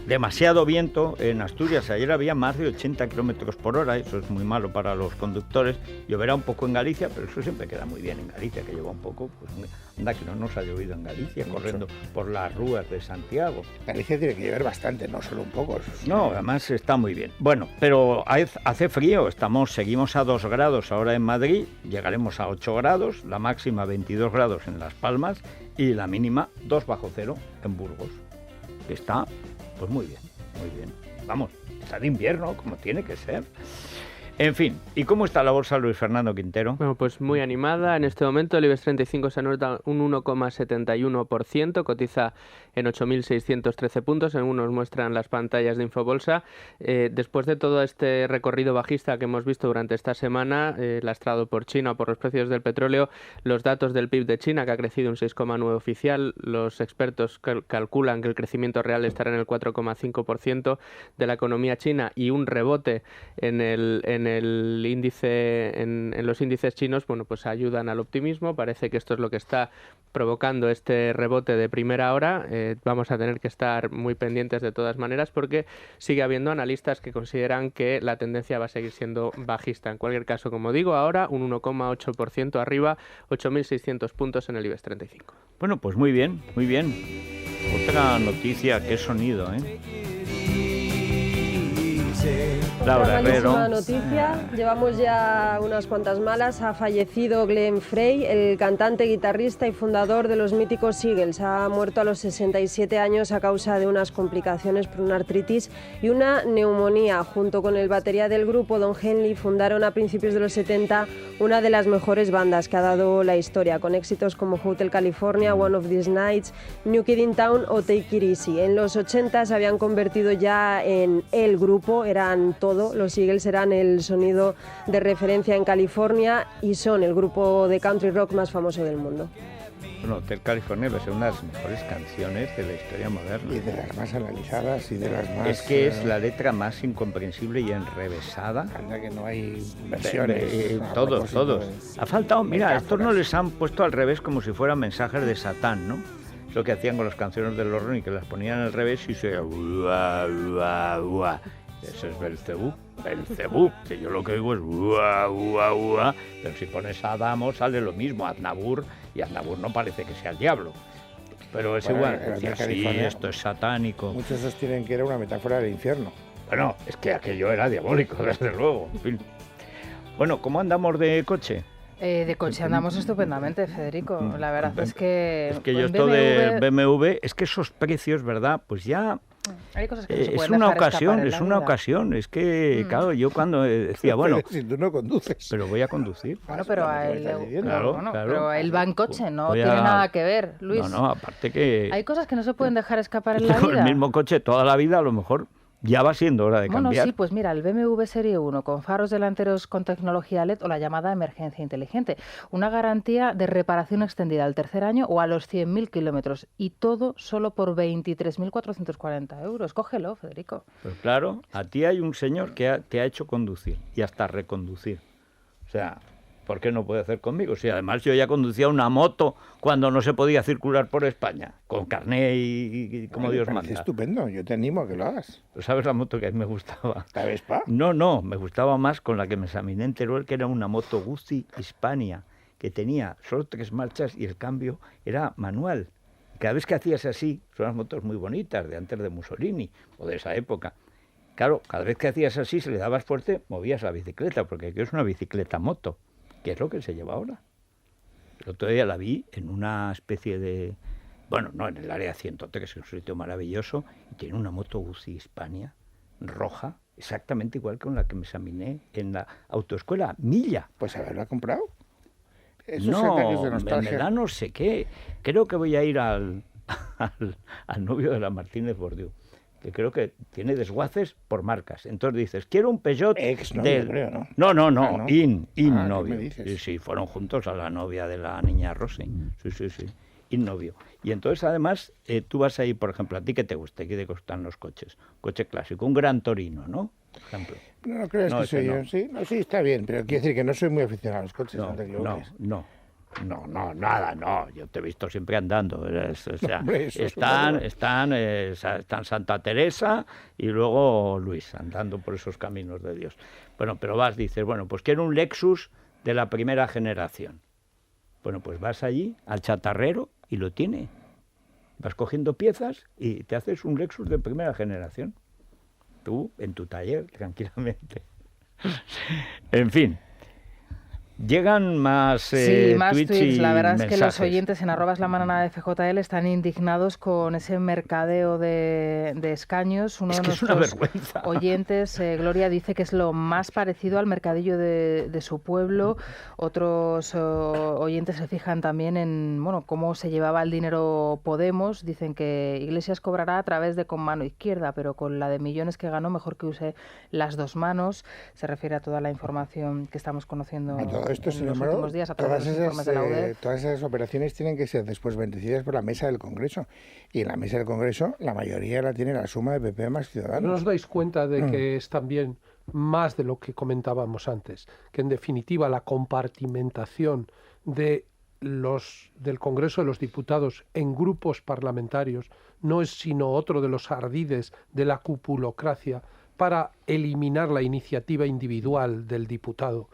Demasiado viento en Asturias. Ayer había más de 80 kilómetros por hora, eso es muy malo para los conductores. Lloverá un poco en Galicia, pero eso siempre queda muy bien en Galicia, que lleva un poco, pues anda que no nos ha llovido en Galicia, corriendo por las rúas de Santiago.
Galicia tiene que llover bastante, no solo un poco.
No, además está muy bien. Bueno, pero hace frío, seguimos a 2 grados ahora en Madrid, llegaremos a 8 grados, la máxima 22 grados en Las Palmas y la mínima 2 bajo cero en Burgos. Está... Pues muy bien. Vamos, está de invierno, como tiene que ser. En fin, ¿y cómo está la bolsa, Luis Fernando Quintero?
Bueno, pues muy animada. En este momento el IBEX 35 se anota un 1,71%, cotiza en 8.613 puntos, según nos muestran las pantallas de Infobolsa. Después de todo este recorrido bajista que hemos visto durante esta semana, lastrado por China, por los precios del petróleo, los datos del PIB de China, que ha crecido un 6,9 oficial, los expertos calculan que el crecimiento real estará en el 4,5% de la economía china, y un rebote en los índices chinos, bueno, pues ayudan al optimismo. Parece que esto es lo que está provocando este rebote de primera hora. Vamos a tener que estar muy pendientes de todas maneras, porque sigue habiendo analistas que consideran que la tendencia va a seguir siendo bajista. En cualquier caso, como digo, ahora un 1,8% arriba, 8.600 puntos en el IBEX 35.
Bueno, pues muy bien. Otra noticia, qué sonido, ¿eh?
Otra malísima noticia, llevamos ya unas cuantas malas. Ha fallecido Glenn Frey, el cantante, guitarrista y fundador de los míticos Eagles. Ha muerto a los 67 años a causa de unas complicaciones por una artritis y una neumonía. Junto con el batería del grupo, Don Henley, fundaron a principios de los 70 una de las mejores bandas que ha dado la historia, con éxitos como Hotel California, One of These Nights, New Kid in Town o Take It Easy. En los 80 se habían convertido ya en el grupo, eran todo. Los Eagles eran el sonido de referencia en California y son el grupo de country rock más famoso del mundo.
Bueno, Hotel California va a ser una de las mejores canciones de la historia moderna.
Y de las más analizadas y de las más...
Es que es la letra más incomprensible y enrevesada.
Anda que no hay versiones.
Todos. Ha faltado, mira, estos no les han puesto al revés como si fueran mensajes de Satán, ¿no? Lo que hacían con las canciones del horror y que las ponían al revés y se... Eso es Belcebú, que yo lo que oigo es pero si pones a Adamo sale lo mismo, Aznavour, y Aznavour no parece que sea el diablo. Pero es igual, decía, sí, esto es satánico.
Muchos sostienen que era una metáfora del infierno.
Bueno, es que aquello era diabólico, desde luego. En fin. Bueno, ¿cómo andamos de coche?
De coche andamos estupendamente, Federico. La verdad es que...
Es que yo esto del BMW, es que esos precios, ¿verdad? Pues ya...
Hay cosas que no se pueden
es una
dejar
ocasión. Es que, claro, yo cuando decía, bueno...
Si tú no conduces.
Pero voy a conducir.
Bueno, pero a él,
claro.
Pero él va en coche, no tiene nada que ver, Luis.
No, aparte que...
Hay cosas que no se pueden dejar escapar en la
Con
vida.
el mismo coche toda la vida, a lo mejor... Ya va siendo hora de cambiar.
Bueno, sí, pues mira, el BMW Serie 1 con faros delanteros con tecnología LED o la llamada emergencia inteligente. Una garantía de reparación extendida al tercer año o a los 100.000 kilómetros. Y todo solo por 23.440 euros. Cógelo, Federico.
Pues claro, a ti hay un señor que te ha hecho conducir y hasta reconducir. O sea... ¿Por qué no puede hacer conmigo? Si además yo ya conducía una moto cuando no se podía circular por España, con carné y como Dios manda.
Es estupendo, yo te animo a que lo hagas.
¿Sabes la moto que a mí me gustaba?
¿La Vespa?
No, me gustaba más con la que me examiné en Teruel, que era una moto Guzzi Hispania, que tenía solo 3 marchas y el cambio era manual. Cada vez que hacías así, son las motos muy bonitas, de antes de Mussolini o de esa época. Claro, cada vez que hacías así, si le dabas fuerte, movías la bicicleta, porque aquí es una bicicleta moto. ¿Qué es lo que se lleva ahora? El otro día la vi en una especie de... Bueno, no, en el área 103, que es un sitio maravilloso, y tiene una moto Guzzi Hispania, roja, exactamente igual que con la que me examiné en la autoescuela, Milla.
Pues haberla comprado.
No, me da no sé qué. Creo que voy a ir al novio de la Martínez Bordiú, que creo que tiene desguaces por marcas. Entonces dices, quiero un Peugeot
del...
creo, ¿no? No, novio.
¿Qué
Sí, fueron juntos a la novia de la niña Rosy. Sí. Novio. Y entonces, además, tú vas a ir, por ejemplo, a ti que te guste, que te gustan los coches. Coche clásico, un Gran Torino, ¿no? Por ejemplo.
No crees que soy yo. Sí, está bien, pero quiero decir que no soy muy aficionado a los coches.
No, yo te he visto siempre andando. O sea, están Santa Teresa y luego Luis, andando por esos caminos de Dios. Bueno, pero dices, bueno, pues quiero un Lexus de la primera generación. Bueno, pues vas allí, al chatarrero, y lo tiene. Vas cogiendo piezas y te haces un Lexus de primera generación. Tú, en tu taller, tranquilamente. En fin. Llegan más tweets.
La verdad
mensajes.
Es que los oyentes en @lamanana de FJL están indignados con ese mercadeo de escaños. Uno de nuestros oyentes, Gloria, dice que es lo más parecido al mercadillo de su pueblo. Otros oyentes se fijan también en cómo se llevaba el dinero Podemos. Dicen que Iglesias cobrará a través de con mano izquierda, pero con la de millones que ganó, mejor que use las dos manos. Se refiere a toda la información que estamos conociendo.
Esto, sin embargo, todas esas operaciones tienen que ser después bendecidas por la mesa del Congreso. Y en la mesa del Congreso la mayoría la tiene la suma de PP más Ciudadanos.
¿No os dais cuenta de que es también más de lo que comentábamos antes? Que en definitiva la compartimentación del Congreso de los Diputados en grupos parlamentarios no es sino otro de los ardides de la cupulocracia para eliminar la iniciativa individual del diputado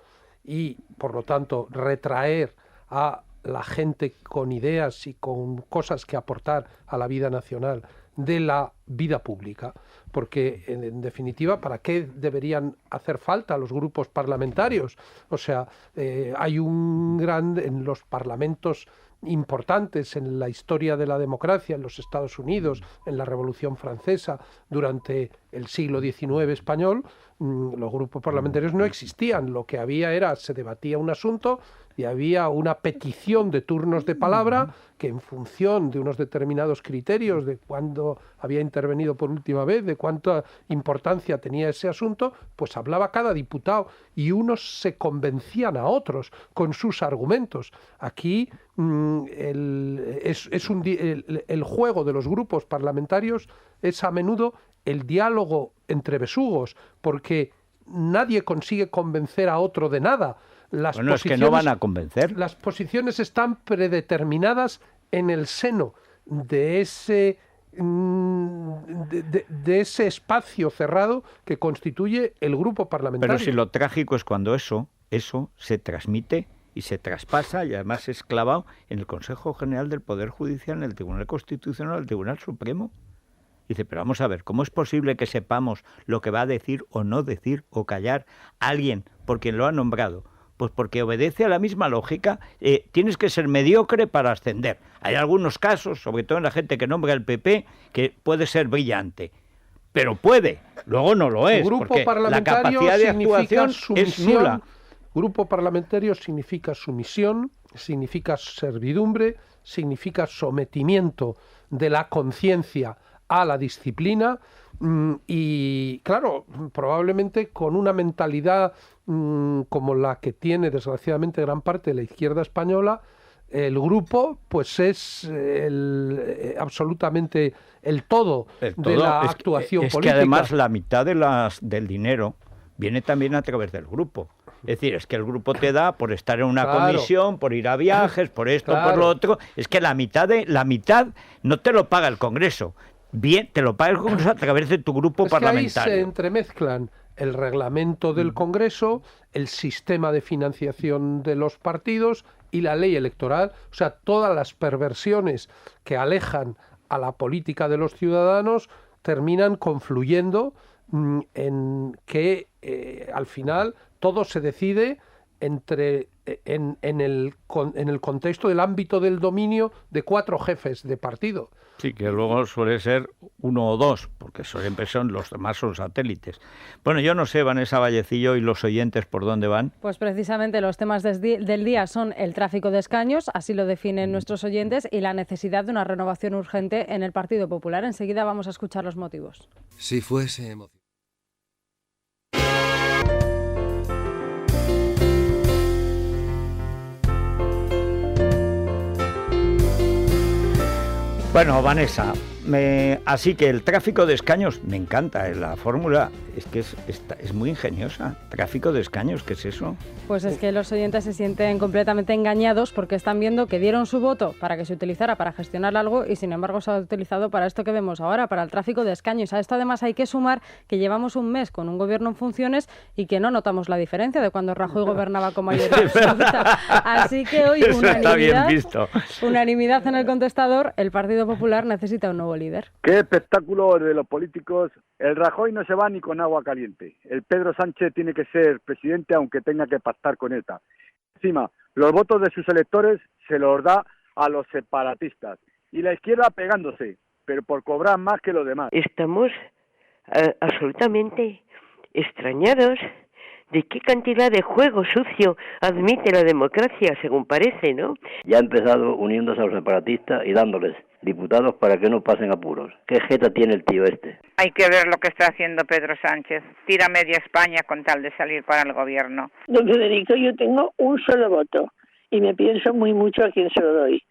y, por lo tanto, retraer a la gente con ideas y con cosas que aportar a la vida nacional de la vida pública. Porque, en definitiva, ¿para qué deberían hacer falta los grupos parlamentarios? O sea, hay en los parlamentos importantes en la historia de la democracia, en los Estados Unidos, en la Revolución Francesa, durante el siglo XIX español, los grupos parlamentarios no existían. Lo que había se debatía un asunto y había una petición de turnos de palabra que en función de unos determinados criterios de cuándo había intervenido por última vez, de cuánta importancia tenía ese asunto, pues hablaba cada diputado y unos se convencían a otros con sus argumentos. Aquí el juego de los grupos parlamentarios es a menudo el diálogo entre besugos, porque nadie consigue convencer a otro de nada.
Bueno, es que no van a convencer.
Las posiciones están predeterminadas en el seno de ese espacio cerrado que constituye el grupo parlamentario.
Pero si lo trágico es cuando eso se transmite y se traspasa y además es clavado en el Consejo General del Poder Judicial, en el Tribunal Constitucional, en el Tribunal Supremo. Dice, pero vamos a ver, ¿cómo es posible que sepamos lo que va a decir o no decir o callar alguien por quien lo ha nombrado? Pues porque obedece a la misma lógica. Tienes que ser mediocre para ascender. Hay algunos casos, sobre todo en la gente que nombra el PP, que puede ser brillante. Pero puede, luego no lo es, porque la capacidad de actuación es nula.
Grupo parlamentario significa sumisión, significa servidumbre, significa sometimiento de la conciencia a la disciplina y, claro, probablemente con una mentalidad como la que tiene desgraciadamente gran parte de la izquierda española, el grupo pues es absolutamente el todo de la actuación política.
Es que además la mitad del dinero viene también a través del grupo. Es decir, es que el grupo te da por estar en una comisión, por ir a viajes, por esto, por lo otro. Es que la mitad no te lo paga el Congreso. Bien, te lo paga el Congreso a través de tu grupo parlamentario.
Ahí se entremezclan el reglamento del Congreso, el sistema de financiación de los partidos y la ley electoral. O sea, todas las perversiones que alejan a la política de los ciudadanos terminan confluyendo en que al final todo se decide en el contexto del ámbito del dominio de 4 jefes de partido.
Sí, que luego suele ser 1 o 2, porque siempre los demás son satélites. Bueno, yo no sé, Vanessa Vallecillo, y los oyentes, ¿por dónde van?
Pues precisamente los temas del día son el tráfico de escaños, así lo definen nuestros oyentes, y la necesidad de una renovación urgente en el Partido Popular. Enseguida vamos a escuchar los motivos.
Si fuese emocionante.
Bueno, Vanessa, así que el tráfico de escaños, me encanta, la fórmula, es que es muy ingeniosa. ¿Tráfico de escaños? ¿Qué es eso?
Pues es que los oyentes se sienten completamente engañados porque están viendo que dieron su voto para que se utilizara para gestionar algo y sin embargo se ha utilizado para esto que vemos ahora, para el tráfico de escaños. A esto además hay que sumar que llevamos un mes con un gobierno en funciones y que no notamos la diferencia de cuando Rajoy gobernaba con mayoría absoluta. Así que hoy unanimidad en el contestador, el Partido Popular necesita un nuevo líder.
Qué espectáculo de los políticos. El Rajoy no se va ni con agua caliente. El Pedro Sánchez tiene que ser presidente aunque tenga que pactar con ETA. Encima, los votos de sus electores se los da a los separatistas. Y la izquierda pegándose, pero por cobrar más que los demás.
Estamos absolutamente extrañados de qué cantidad de juego sucio admite la democracia, según parece, ¿no?
Ya ha empezado uniéndose a los separatistas y dándoles diputados para que no pasen apuros. ¿Qué jeta tiene el tío este?
Hay que ver lo que está haciendo Pedro Sánchez. Tira media España con tal de salir para el gobierno.
Don Federico, yo tengo un solo voto y me pienso muy mucho a quién se lo doy.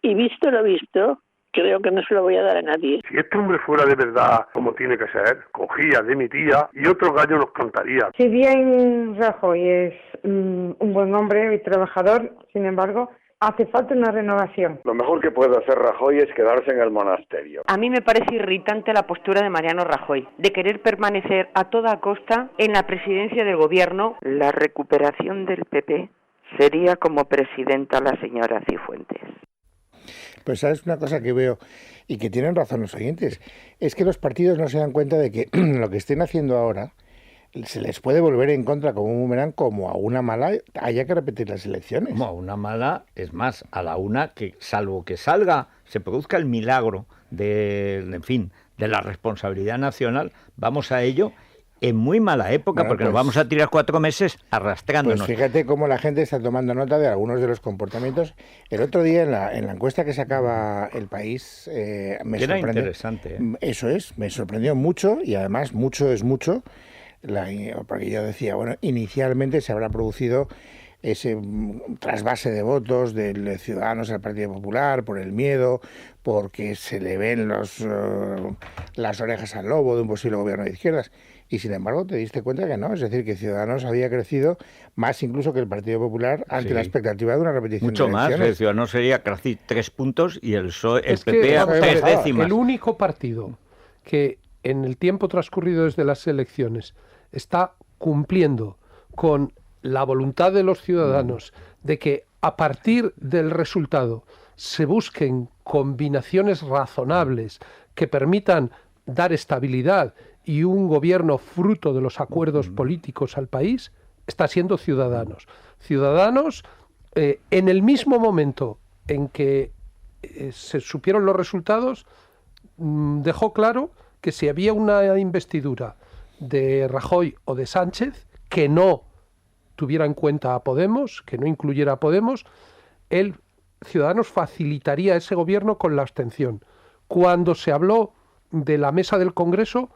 Y visto lo visto, creo que no se lo voy a dar a nadie.
Si este hombre fuera de verdad como tiene que ser, cogía, dimitía y otro gallo nos cantaría.
Si bien Rajoy es un buen hombre y trabajador, sin embargo, hace falta una renovación.
Lo mejor que puede hacer Rajoy es quedarse en el monasterio.
A mí me parece irritante la postura de Mariano Rajoy, de querer permanecer a toda costa en la presidencia del gobierno.
La recuperación del PP sería como presidenta la señora Cifuentes.
Pues sabes una cosa que veo y que tienen razón los oyentes, es que los partidos no se dan cuenta de que lo que estén haciendo ahora se les puede volver en contra como un boomerang, como a una mala haya que repetir las elecciones.
Como a una mala, es más, a la una que salvo que salga, se produzca el milagro de la responsabilidad nacional, vamos a ello en muy mala época,
Bueno,
porque
pues,
nos vamos a tirar 4 meses arrastrándonos.
Pues fíjate cómo la gente está tomando nota de algunos de los comportamientos. El otro día en la encuesta que sacaba El País me
Era
sorprendió.
interesante.
Eso es, me sorprendió mucho y además mucho es mucho, porque yo decía, bueno, inicialmente se habrá producido ese trasvase de votos de Ciudadanos al Partido Popular por el miedo, porque se le ven las orejas al lobo de un posible gobierno de izquierdas. Y sin embargo te diste cuenta que no, es decir, que Ciudadanos había crecido más incluso que el Partido Popular ante la expectativa de una repetición
mucho
de
más,
elecciones.
Ciudadanos sería casi 3 puntos y el
Es
PP
que,
a 3 décimas.
El único partido que en el tiempo transcurrido desde las elecciones está cumpliendo con la voluntad de los ciudadanos de que a partir del resultado se busquen combinaciones razonables que permitan dar estabilidad y un gobierno fruto de los acuerdos políticos al país, está siendo Ciudadanos. Ciudadanos, en el mismo momento en que se supieron los resultados, dejó claro que si había una investidura de Rajoy o de Sánchez que no tuviera en cuenta a Podemos, que no incluyera a Podemos, Ciudadanos facilitaría ese gobierno con la abstención. Cuando se habló de la mesa del Congreso,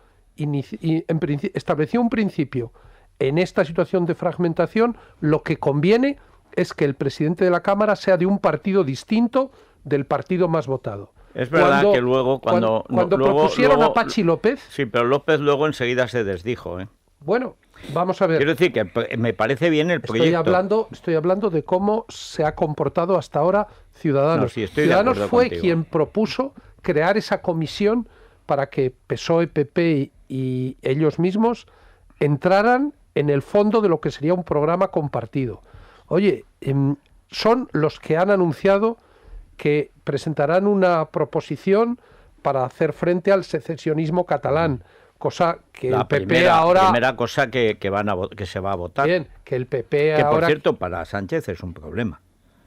estableció un principio. En esta situación de fragmentación, lo que conviene es que el presidente de la Cámara sea de un partido distinto del partido más votado.
Es verdad que luego
cuando propusieron a Pachi López...
Sí, pero López luego enseguida se desdijo, ¿eh?
Bueno, vamos a ver.
Quiero decir que me parece bien el proyecto.
Estoy hablando de cómo se ha comportado hasta ahora Ciudadanos.
No, sí,
Ciudadanos fue
contigo.
quien propuso crear esa comisión para que PSOE, PP y ellos mismos entraran en el fondo de lo que sería un programa compartido. Oye, son los que han anunciado que presentarán una proposición para hacer frente al secesionismo catalán, cosa que el PP ahora...
La primera cosa que se va a votar.
Bien, que el PP
que,
ahora...
por cierto, para Sánchez es un problema.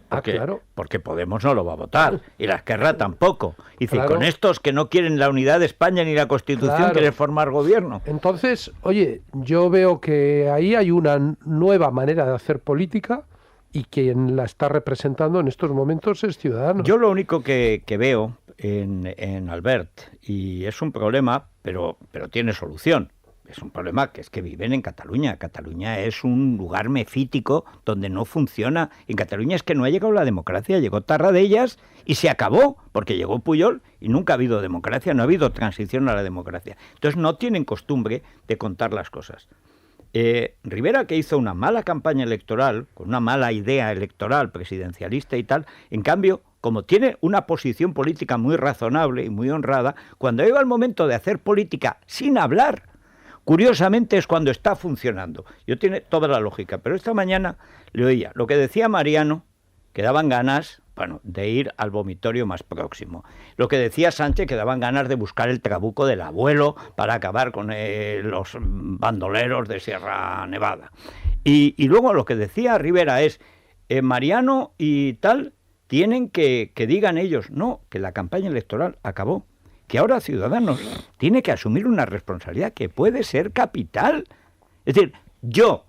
Porque,
claro.
Porque Podemos no lo va a votar y la Esquerra tampoco. Y
Claro.
con estos que no quieren la unidad de España ni la Constitución,
Claro.
quieren formar gobierno.
Entonces, oye, yo veo que ahí hay una nueva manera de hacer política y quien la está representando en estos momentos es Ciudadanos.
Yo lo único que veo en Albert, y es un problema, pero tiene solución. Es un problema que es que viven en Cataluña. Cataluña es un lugar mefítico donde no funciona. En Cataluña es que no ha llegado la democracia, llegó Tarradellas y se acabó, porque llegó Pujol y nunca ha habido democracia, no ha habido transición a la democracia. Entonces no tienen costumbre de contar las cosas. Rivera, que hizo una mala campaña electoral, con una mala idea electoral, presidencialista y tal, en cambio, como tiene una posición política muy razonable y muy honrada, cuando llega el momento de hacer política sin hablar, curiosamente es cuando está funcionando. Yo tiene toda la lógica, pero esta mañana le oía lo que decía Mariano, que daban ganas, bueno, de ir al vomitorio más próximo. Lo que decía Sánchez, que daban ganas de buscar el trabuco del abuelo para acabar con los bandoleros de Sierra Nevada. Y luego lo que decía Rivera es, Mariano y tal tienen que digan ellos, no, que la campaña electoral acabó, que ahora Ciudadanos tiene que asumir una responsabilidad que puede ser capital. Es decir, yo,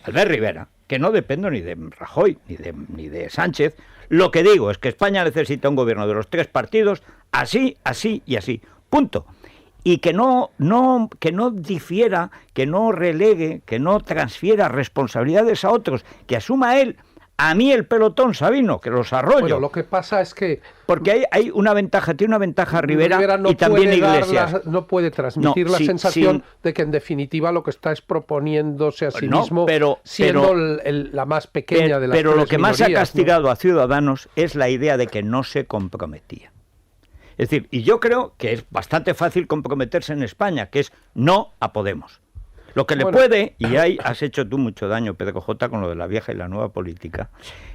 Albert Rivera, que no dependo ni de Rajoy ni de Sánchez, lo que digo es que España necesita un gobierno de los 3 partidos, así, así y así, punto. Y que no difiera, que no relegue, que no transfiera responsabilidades a otros, que asuma él. A mí el pelotón, Sabino, que los arroyo.
Bueno, lo que pasa es que...
Porque hay una ventaja, tiene una ventaja Rivera no y también Iglesias.
No puede transmitir la sensación de que en definitiva lo que está es proponiéndose a sí mismo, siendo la más pequeña de las
Pero lo que
minorías,
más ha castigado a Ciudadanos es la idea de que no se comprometía. Es decir, y yo creo que es bastante fácil comprometerse en España, que es no a Podemos. Lo que le puede, y ahí has hecho tú mucho daño, Pedro J, con lo de la vieja y la nueva política.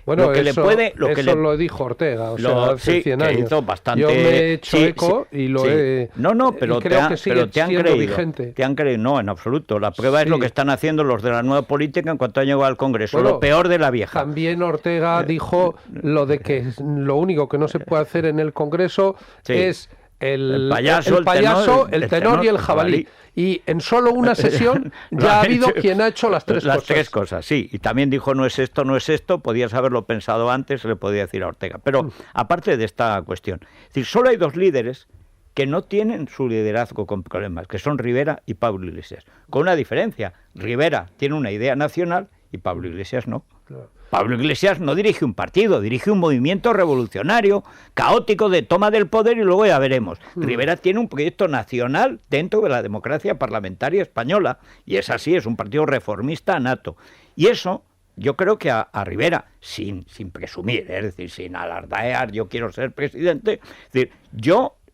Bueno,
lo que
eso,
le puede,
lo dijo Ortega, hace 100 años.
Hizo bastante,
yo me he hecho eco y lo he...
No, pero te han creído. Vigente. Te han creído, no, en absoluto. La prueba es lo que están haciendo los de la nueva política en cuanto han llegado al Congreso, lo peor de la vieja.
También Ortega dijo lo de que lo único que no se puede hacer en el Congreso es el payaso, el tenor y el jabalí. Y en solo una sesión ya ha habido quien ha hecho las tres cosas.
Las tres cosas, sí. Y también dijo, no es esto, podías haberlo pensado antes, se le podía decir a Ortega. Pero aparte de esta cuestión, es decir, solo hay dos líderes que no tienen su liderazgo con problemas, que son Rivera y Pablo Iglesias. Con una diferencia, Rivera tiene una idea nacional y Pablo Iglesias no. Claro. Pablo Iglesias no dirige un partido, dirige un movimiento revolucionario, caótico, de toma del poder y luego ya veremos. Rivera tiene un proyecto nacional dentro de la democracia parlamentaria española y es así, es un partido reformista nato. Y eso, yo creo que a Rivera, sin presumir, es decir, sin alardear, yo quiero ser presidente, es decir,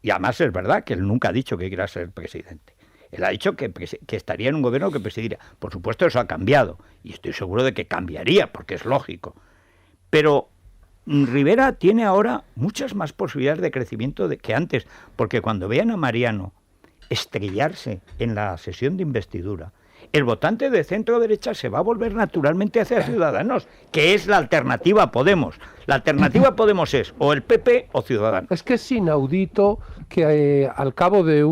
y además es verdad que él nunca ha dicho que quiera ser presidente. Él ha dicho que estaría en un gobierno que presidiría. Por supuesto, eso ha cambiado. Y estoy seguro de que cambiaría, porque es lógico. Pero Rivera tiene ahora muchas más posibilidades de crecimiento que antes. Porque cuando vean a Mariano estrellarse en la sesión de investidura, el votante de centro-derecha se va a volver naturalmente hacia Ciudadanos, que es la alternativa a Podemos. La alternativa a Podemos es o el PP o Ciudadanos.
Es que es inaudito que al cabo de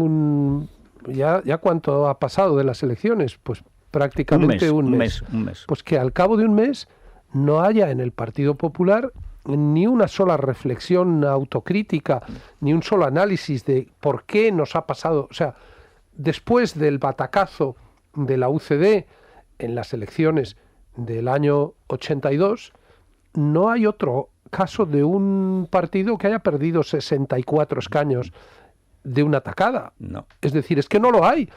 ¿Ya cuánto ha pasado de las elecciones? Pues prácticamente un mes. Pues que al cabo de un mes no haya en el Partido Popular ni una sola reflexión autocrítica, ni un solo análisis de por qué nos ha pasado. O sea, después del batacazo de la UCD en las elecciones del año 82, no hay otro caso de un partido que haya perdido 64 escaños de una tacada.
No.
Es decir, es que no lo hay.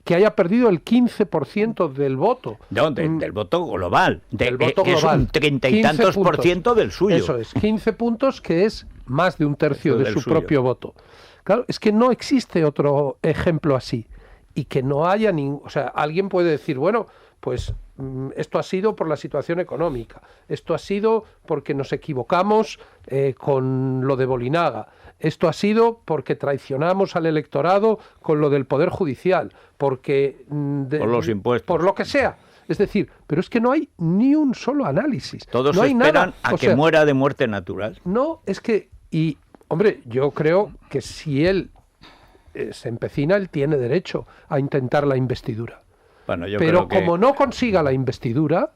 Que haya perdido el 15% del voto.
No, del voto global.
Del voto global.
Es un 30 y tantos % del suyo.
Eso es, 15 puntos, que es más de un tercio de su propio voto. Claro, es que no existe otro ejemplo así. Y que no haya o sea, alguien puede decir, bueno, pues esto ha sido por la situación económica, esto ha sido porque nos equivocamos con lo de Bolinaga, esto ha sido porque traicionamos al electorado con lo del Poder Judicial, porque
por los impuestos,
por lo que sea. Es decir, pero es que no hay ni un solo análisis.
Todos
no hay
esperan
nada.
a que muera de muerte natural.
No, es que, y hombre, yo creo que si él se empecina, él tiene derecho a intentar la investidura.
Bueno,
pero como no consiga la investidura,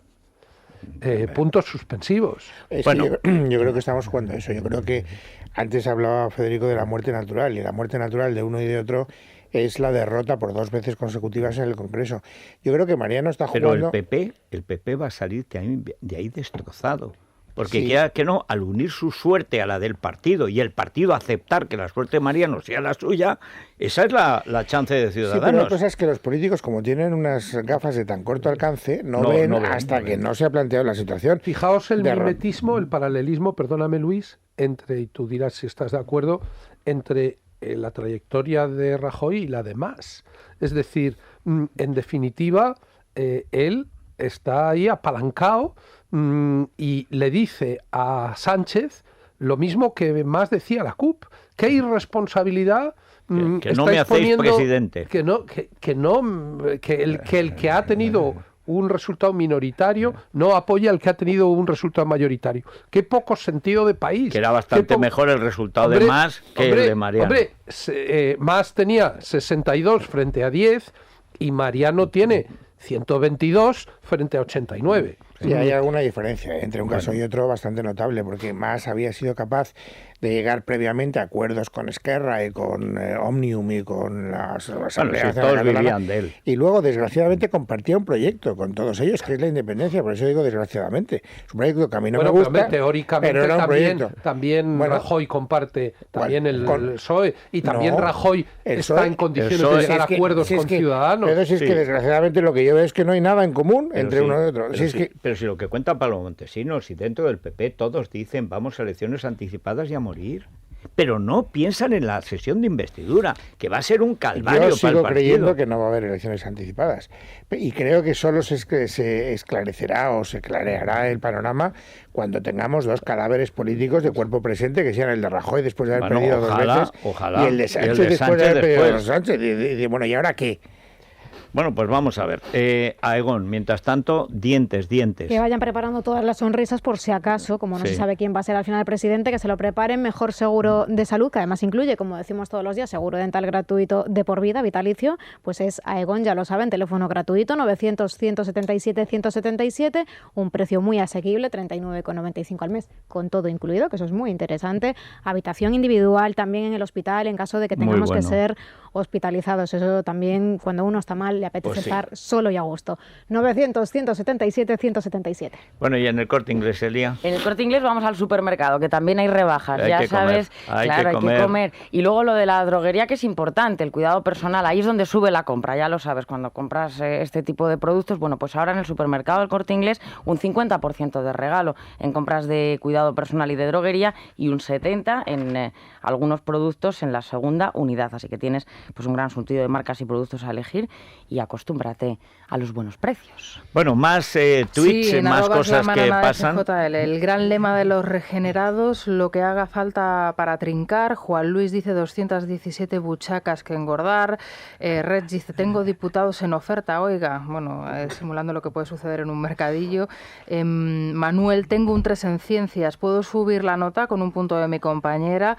puntos suspensivos.
Yo creo que estamos jugando eso. Yo creo que antes hablaba Federico de la muerte natural, y la muerte natural de uno y de otro es la derrota por 2 veces consecutivas en el Congreso. Yo creo que Mariano está jugando...
Pero el PP va a salir de ahí destrozado. Porque queda que no, al unir su suerte a la del partido y el partido aceptar que la suerte de Mariano sea la suya, esa es la chance de Ciudadanos.
Sí, pero la cosa es que los políticos, como tienen unas gafas de tan corto alcance, no ven hasta que no se ha planteado la situación.
Fijaos el mimetismo, el paralelismo, perdóname Luis, y tú dirás si estás de acuerdo, entre la trayectoria de Rajoy y la de Mas. Es decir, en definitiva, él está ahí apalancado y le dice a Sánchez lo mismo que Mas decía a la CUP. ¿Qué irresponsabilidad
que no me hacéis presidente?
Que el que ha tenido un resultado minoritario no apoya al que ha tenido un resultado mayoritario. Qué poco sentido de país.
Que era bastante mejor el resultado de Mas que el de Mariano.
Mas tenía 62 frente a 10 y Mariano tiene 122 frente a 89.
Sí, hay alguna diferencia entre un caso y otro bastante notable, porque Mas había sido capaz de llegar previamente a acuerdos con Esquerra y con Òmnium y con las asambleas
todos vivían de él.
Y luego, desgraciadamente, compartía un proyecto con todos ellos, que es la independencia, por eso digo desgraciadamente. Es un proyecto que a mí no me gusta,
teóricamente
pero era un proyecto.
También Rajoy comparte el PSOE, y también Rajoy está en condiciones de llegar a acuerdos con Ciudadanos.
Pero si es que desgraciadamente lo que yo veo es que no hay nada en común entre uno y otro.
Pero si lo que cuenta Pablo Montesinos, y dentro del PP todos dicen vamos a elecciones anticipadas y a morir, pero no piensan en la sesión de investidura, que va a ser un calvario para el partido.
Yo sigo creyendo que no va a haber elecciones anticipadas, y creo que solo se esclarecerá o se clareará el panorama cuando tengamos 2 cadáveres políticos de cuerpo presente, que sean el de Rajoy después de haber perdido 2 veces, y el de Sánchez después de haber perdido 2 Sánchez. Bueno, ¿y ahora qué?
Bueno, pues vamos a ver. Aegon, mientras tanto, dientes.
Que vayan preparando todas las sonrisas por si acaso, como no se sabe quién va a ser al final el presidente, que se lo preparen. Mejor seguro de salud, que además incluye, como decimos todos los días, seguro dental gratuito de por vida, vitalicio, pues es Aegon, ya lo saben, teléfono gratuito, 900-177-177, un precio muy asequible, 39,95 al mes, con todo incluido, que eso es muy interesante. Habitación individual también en el hospital, en caso de que tengamos que ser hospitalizados. Eso también, cuando uno está mal, le apetece estar solo y a gusto. 900-177-177.
Bueno, y en el Corte Inglés, Elia.
En el Corte Inglés vamos al supermercado, que también hay rebajas,
hay
ya
que
sabes.
Hay
que comer. Y luego lo de la droguería, que es importante, el cuidado personal, ahí es donde sube la compra, ya lo sabes, cuando compras este tipo de productos. Bueno, pues ahora en el supermercado del Corte Inglés un 50% de regalo en compras de cuidado personal y de droguería, y un 70% en algunos productos en la segunda unidad. Así que tienes pues un gran surtido de marcas y productos a elegir, y acostúmbrate a los buenos precios.
Bueno, más tweets, más cosas que pasan.
El gran lema de los regenerados, lo que haga falta para trincar. Juan Luis dice 217 buchacas que engordar. Red dice, tengo diputados en oferta, oiga, bueno, simulando lo que puede suceder en un mercadillo. Manuel, tengo un 3 en ciencias, ¿puedo subir la nota con un punto de mi compañera?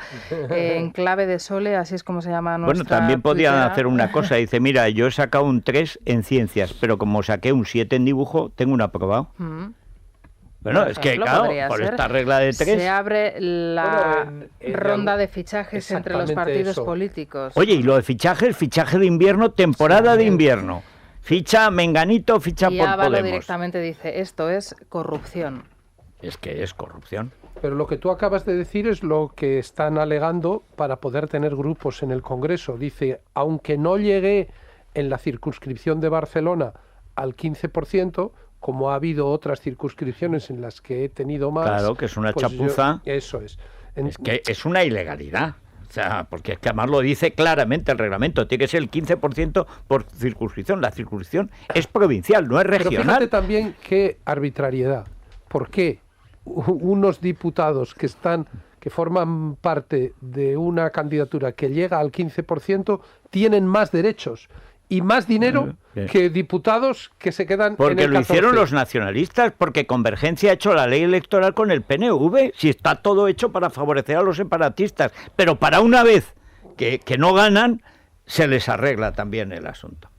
En clave de Sole, así es como se llama nuestra.
Bueno, también podían hacer una cosa, dice, mira, yo he sacado un 3 en ciencias, pero como saqué un 7 en dibujo, tengo un aprobado. Bueno, es que claro, por esta regla de 3...
Se abre la ronda de fichajes entre los partidos políticos.
Oye, y lo de fichaje de invierno, temporada de invierno. Ficha Menganito, ficha por Podemos.
Directamente dice, esto es corrupción.
Es que es corrupción.
Pero lo que tú acabas de decir es lo que están alegando para poder tener grupos en el Congreso. Dice, aunque no llegué en la circunscripción de Barcelona al 15%, como ha habido otras circunscripciones en las que he tenido más...
Claro, que es una chapuza.
Eso es.
Es que es una ilegalidad. O sea, porque es que además lo dice claramente el reglamento. Tiene que ser el 15% por circunscripción. La circunscripción es provincial, no es regional.
Pero fíjate también qué arbitrariedad. ¿Por qué unos diputados que forman parte de una candidatura que llega al 15% tienen más derechos y más dinero que diputados que se quedan
porque
en el 14%?
Lo hicieron los nacionalistas, porque Convergencia ha hecho la ley electoral con el PNV, si está todo hecho para favorecer a los separatistas, pero para una vez que no ganan, se les arregla también el asunto.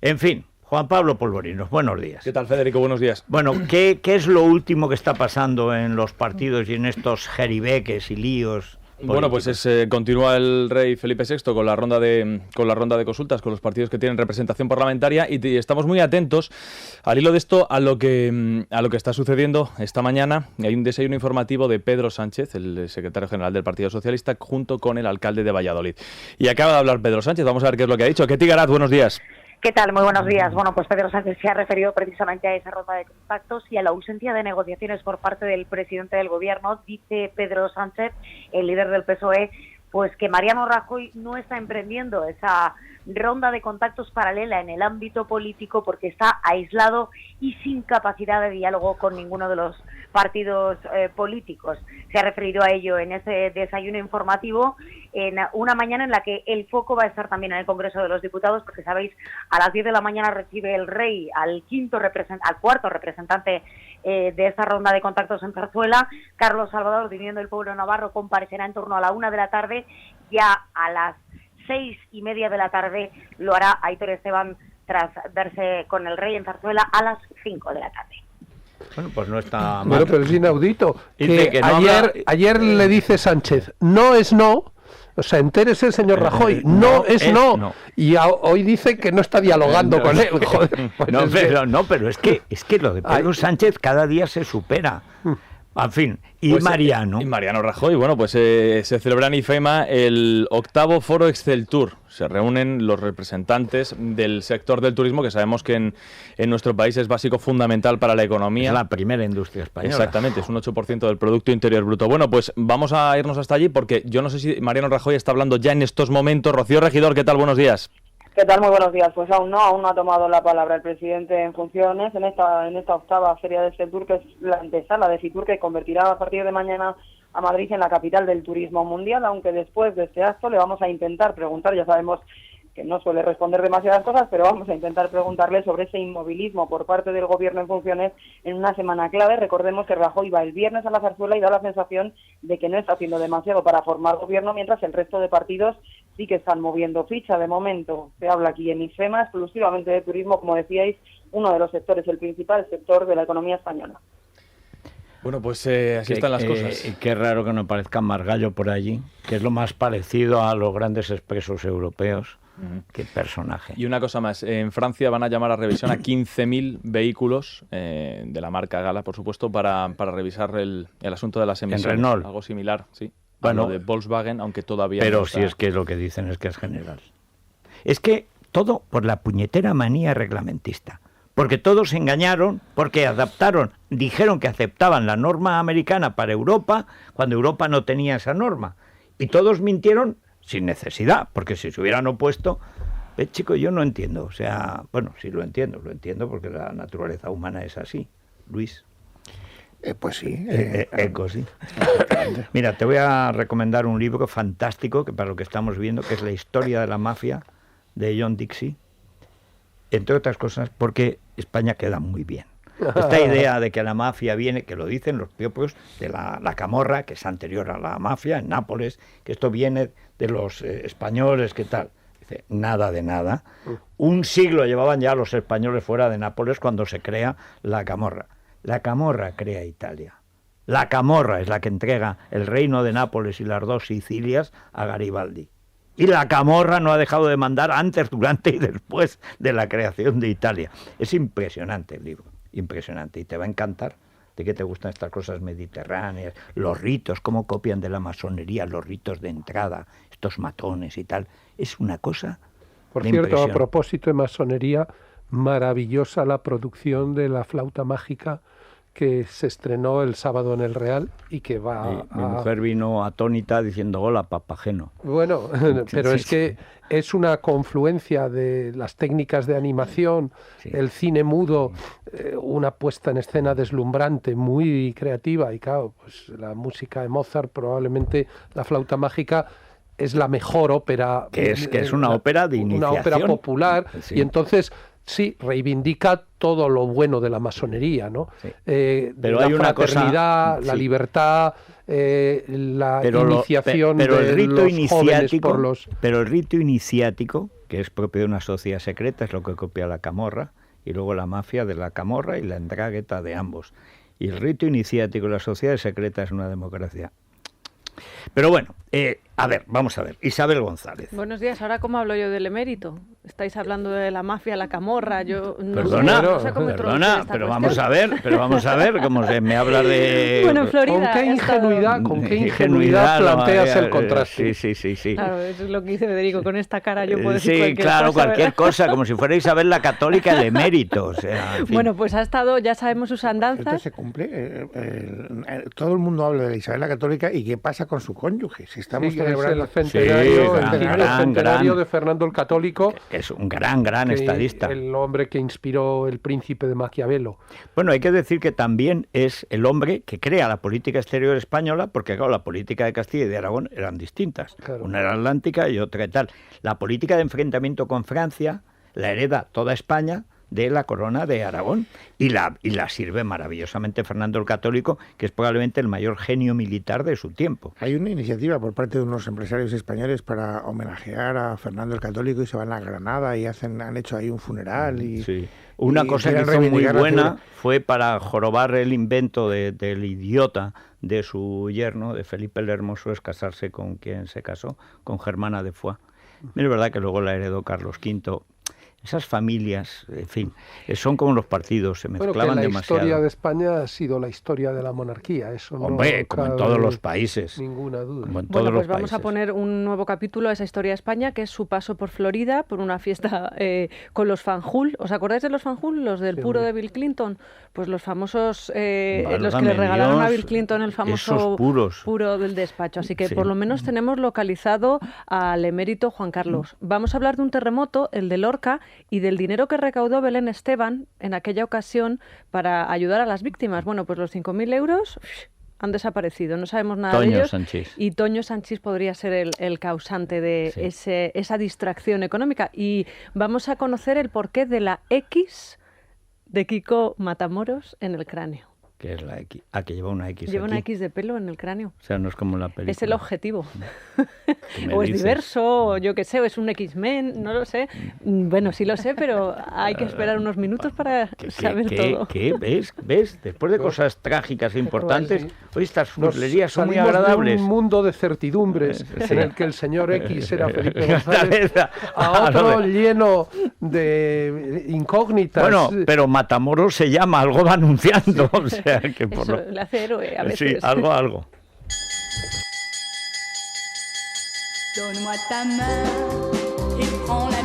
En fin, Juan Pablo Polvorinos, buenos días.
¿Qué tal, Federico? Buenos días.
Bueno, ¿qué es lo último que está pasando en los partidos y en estos jeribeques y líos políticos?
Bueno, pues continúa el rey Felipe VI con la ronda de consultas con los partidos que tienen representación parlamentaria, y estamos muy atentos al hilo de esto a lo que está sucediendo esta mañana. Hay un desayuno informativo de Pedro Sánchez, el secretario general del Partido Socialista, junto con el alcalde de Valladolid. Y acaba de hablar Pedro Sánchez, vamos a ver qué es lo que ha dicho. Ketty Garat, buenos días.
¿Qué tal? Muy buenos días. Bueno, pues Pedro Sánchez se ha referido precisamente a esa ronda de contactos y a la ausencia de negociaciones por parte del presidente del Gobierno. Dice Pedro Sánchez, el líder del PSOE, pues que Mariano Rajoy no está emprendiendo esa ronda de contactos paralela en el ámbito político porque está aislado y sin capacidad de diálogo con ninguno de los partidos políticos. Se ha referido a ello en ese desayuno informativo, en una mañana en la que el foco va a estar también en el Congreso de los Diputados, porque sabéis, a las 10 de la mañana recibe el rey al cuarto representante de esta ronda de contactos en Zarzuela. Carlos Salvador, Divino del Pueblo Navarro, comparecerá en torno a la 1 de la tarde. Ya a las 6:30 de la tarde lo hará Aitor Esteban, tras verse con el rey en Zarzuela a las 5 de la tarde.
Bueno, pues no está mal.
Bueno, pero es inaudito.
Que no
ayer le dice Sánchez, no es no. O sea, entérese el señor Rajoy, no es no. Y hoy dice que no está dialogando con él. Joder, pues
pero es que lo de Pedro Sánchez cada día se supera. En fin, y pues, Mariano.
Y Mariano Rajoy, bueno, pues se celebra en IFEMA el 8º Foro Exceltur. Se reúnen los representantes del sector del turismo, que sabemos que en nuestro país es básico, fundamental para la economía.
Es la primera industria española.
Exactamente, es un 8% del Producto Interior Bruto. Bueno, pues vamos a irnos hasta allí, porque yo no sé si Mariano Rajoy está hablando ya en estos momentos. Rocío Regidor, ¿qué tal? Buenos días.
¿Qué tal? Muy buenos días. Pues aún no ha tomado la palabra el presidente en funciones en esta 8ª Feria de Exceltur, que es la antesala de Fitur, que convertirá a partir de mañana a Madrid en la capital del turismo mundial, aunque después de este acto le vamos a intentar preguntar, ya sabemos que no suele responder demasiadas cosas, pero vamos a intentar preguntarle sobre ese inmovilismo por parte del Gobierno en funciones en una semana clave. Recordemos que Rajoy va el viernes a la Zarzuela y da la sensación de que no está haciendo demasiado para formar gobierno, mientras el resto de partidos sí que están moviendo ficha. De momento se habla aquí en IFEMA exclusivamente de turismo, como decíais, uno de los sectores, el principal sector de la economía española.
Bueno, pues así están las cosas.
Qué raro que no aparezca Margallo por allí, que es lo más parecido a los grandes expresos europeos. Qué personaje.
Y una cosa más, en Francia van a llamar a revisión a 15.000 vehículos de la marca Gala, por supuesto, para revisar el asunto de las emisiones.
En Renault.
Algo similar, sí.
Bueno,
a lo de Volkswagen, aunque todavía
pero
no
si es que lo que dicen es que es general. Es que todo por la puñetera manía reglamentista. Porque todos se engañaron, porque adaptaron, dijeron que aceptaban la norma americana para Europa, cuando Europa no tenía esa norma. Y todos mintieron sin necesidad, porque si se hubieran opuesto, chico, yo no entiendo. O sea, bueno, sí lo entiendo porque la naturaleza humana es así. Luis.
Pues sí.
Sí. Mira, te voy a recomendar un libro fantástico, que para lo que estamos viendo, que es La historia de la mafia, de John Dixie. Entre otras cosas, porque España queda muy bien. Esta idea de que la mafia viene, que lo dicen los propios de la Camorra, que es anterior a la mafia, en Nápoles, que esto viene de los españoles, ¿qué tal? Dice, nada de nada. Un siglo llevaban ya los españoles fuera de Nápoles cuando se crea la Camorra. La Camorra crea Italia. La Camorra es la que entrega el reino de Nápoles y las 2 Sicilias a Garibaldi. Y la Camorra no ha dejado de mandar antes, durante y después de la creación de Italia. Es impresionante el libro, impresionante. Y te va a encantar de que te gustan estas cosas mediterráneas, los ritos, cómo copian de la masonería los ritos de entrada, estos matones y tal. Es una cosa
Por
de
cierto,
impresión.
A propósito de masonería, maravillosa la producción de La flauta mágica, que se estrenó el sábado en el Real y que va
Mi mujer vino atónita diciendo hola, papageno.
Bueno, pero es que es una confluencia de las técnicas de animación, el cine mudo, una puesta en escena deslumbrante, muy creativa, y claro, pues la música de Mozart, probablemente La flauta mágica es la mejor ópera.
Que es una ópera de iniciación.
Una ópera popular,
sí.
Y entonces sí, reivindica todo lo bueno de la masonería, ¿no?
Sí.
Pero hay una fraternidad, la libertad, la iniciación
pero
de
el rito
los
iniciático,
jóvenes por los...
Pero el rito iniciático, que es propio de una sociedad secreta, es lo que copia la Camorra, y luego la mafia de la Camorra y la Ndrangheta de ambos. Y el rito iniciático y la sociedad secreta es una democracia. Pero bueno, a ver, vamos a ver. Isabel González.
Buenos días. Ahora, ¿cómo hablo yo del emérito? Estáis hablando de la mafia, la Camorra. Yo no sé cómo
perdona, pero vamos a ver cómo se me habla de...
Bueno, en Florida...
¿Con qué ingenuidad planteas el contraste?
Sí.
Claro, eso es lo que dice Federico. Con esta cara yo puedo decir
cualquier cosa, como si fuera Isabel la Católica, el emérito. O sea, en fin.
Bueno, pues ha estado, ya sabemos sus andanzas.
Esto se cumple. Todo el mundo habla de Isabel la Católica y qué pasa con su cónyuge. Si estamos celebrando
el centenario de Fernando el Católico.
Es un gran estadista.
El hombre que inspiró El Príncipe de Maquiavelo.
Bueno, hay que decir que también es el hombre que crea la política exterior española, porque claro, la política de Castilla y de Aragón eran distintas. Claro. Una era atlántica y otra y tal. La política de enfrentamiento con Francia la hereda toda España de la corona de Aragón y la sirve maravillosamente Fernando el Católico, que es probablemente el mayor genio militar de su tiempo.
Hay una iniciativa por parte de unos empresarios españoles para homenajear a Fernando el Católico y se van a Granada y han hecho ahí un funeral y...
Sí. Una cosa que hizo muy buena fue para jorobar el invento del idiota de su yerno, de Felipe el Hermoso, es casarse con quien se casó, con Germana de Foix. Es verdad que luego la heredó Carlos V. Esas familias, en fin, son como los partidos, se mezclaban demasiado.
La historia de España ha sido la historia de la monarquía, eso
Hombre,
no
como en todos los países.
Ninguna duda.
Bueno, pues vamos a poner un nuevo capítulo a esa historia de España, que es su paso por Florida, por una fiesta con los Fanjul. ¿Os acordáis de los Fanjul? Los del puro de Bill Clinton. Pues los famosos, los que le regalaron a Bill Clinton el famoso puro del despacho. Así que por lo menos tenemos localizado al emérito Juan Carlos. Vamos a hablar de un terremoto, el de Lorca, y del dinero que recaudó Belén Esteban en aquella ocasión para ayudar a las víctimas. Bueno, pues los 5.000 euros han desaparecido, no sabemos nada de ellos.
Sanchís.
Y Toño Sanchís podría ser el causante de esa distracción económica. Y vamos a conocer el porqué de la X de Kiko Matamoros en el cráneo.
¿Qué es la X? Ah, que lleva una X.
Lleva
aquí.
una X de pelo en el cráneo.
O sea, no es como la película.
Es el objetivo. O es diverso, o yo qué sé, o es un X-Men, no lo sé. Bueno, sí lo sé, pero hay que esperar unos minutos para saber todo.
¿Qué? ¿Ves? Después de cosas trágicas e importantes, hoy estas furlerías son muy agradables.
De un mundo de certidumbres en el que el señor X era Felipe González, a otro lleno de incógnitas.
Bueno, pero Matamoros se llama, algo va anunciando. O sea, que por
eso, le hace héroe a veces.
Sí, algo.
Donne-moi ta main et prends la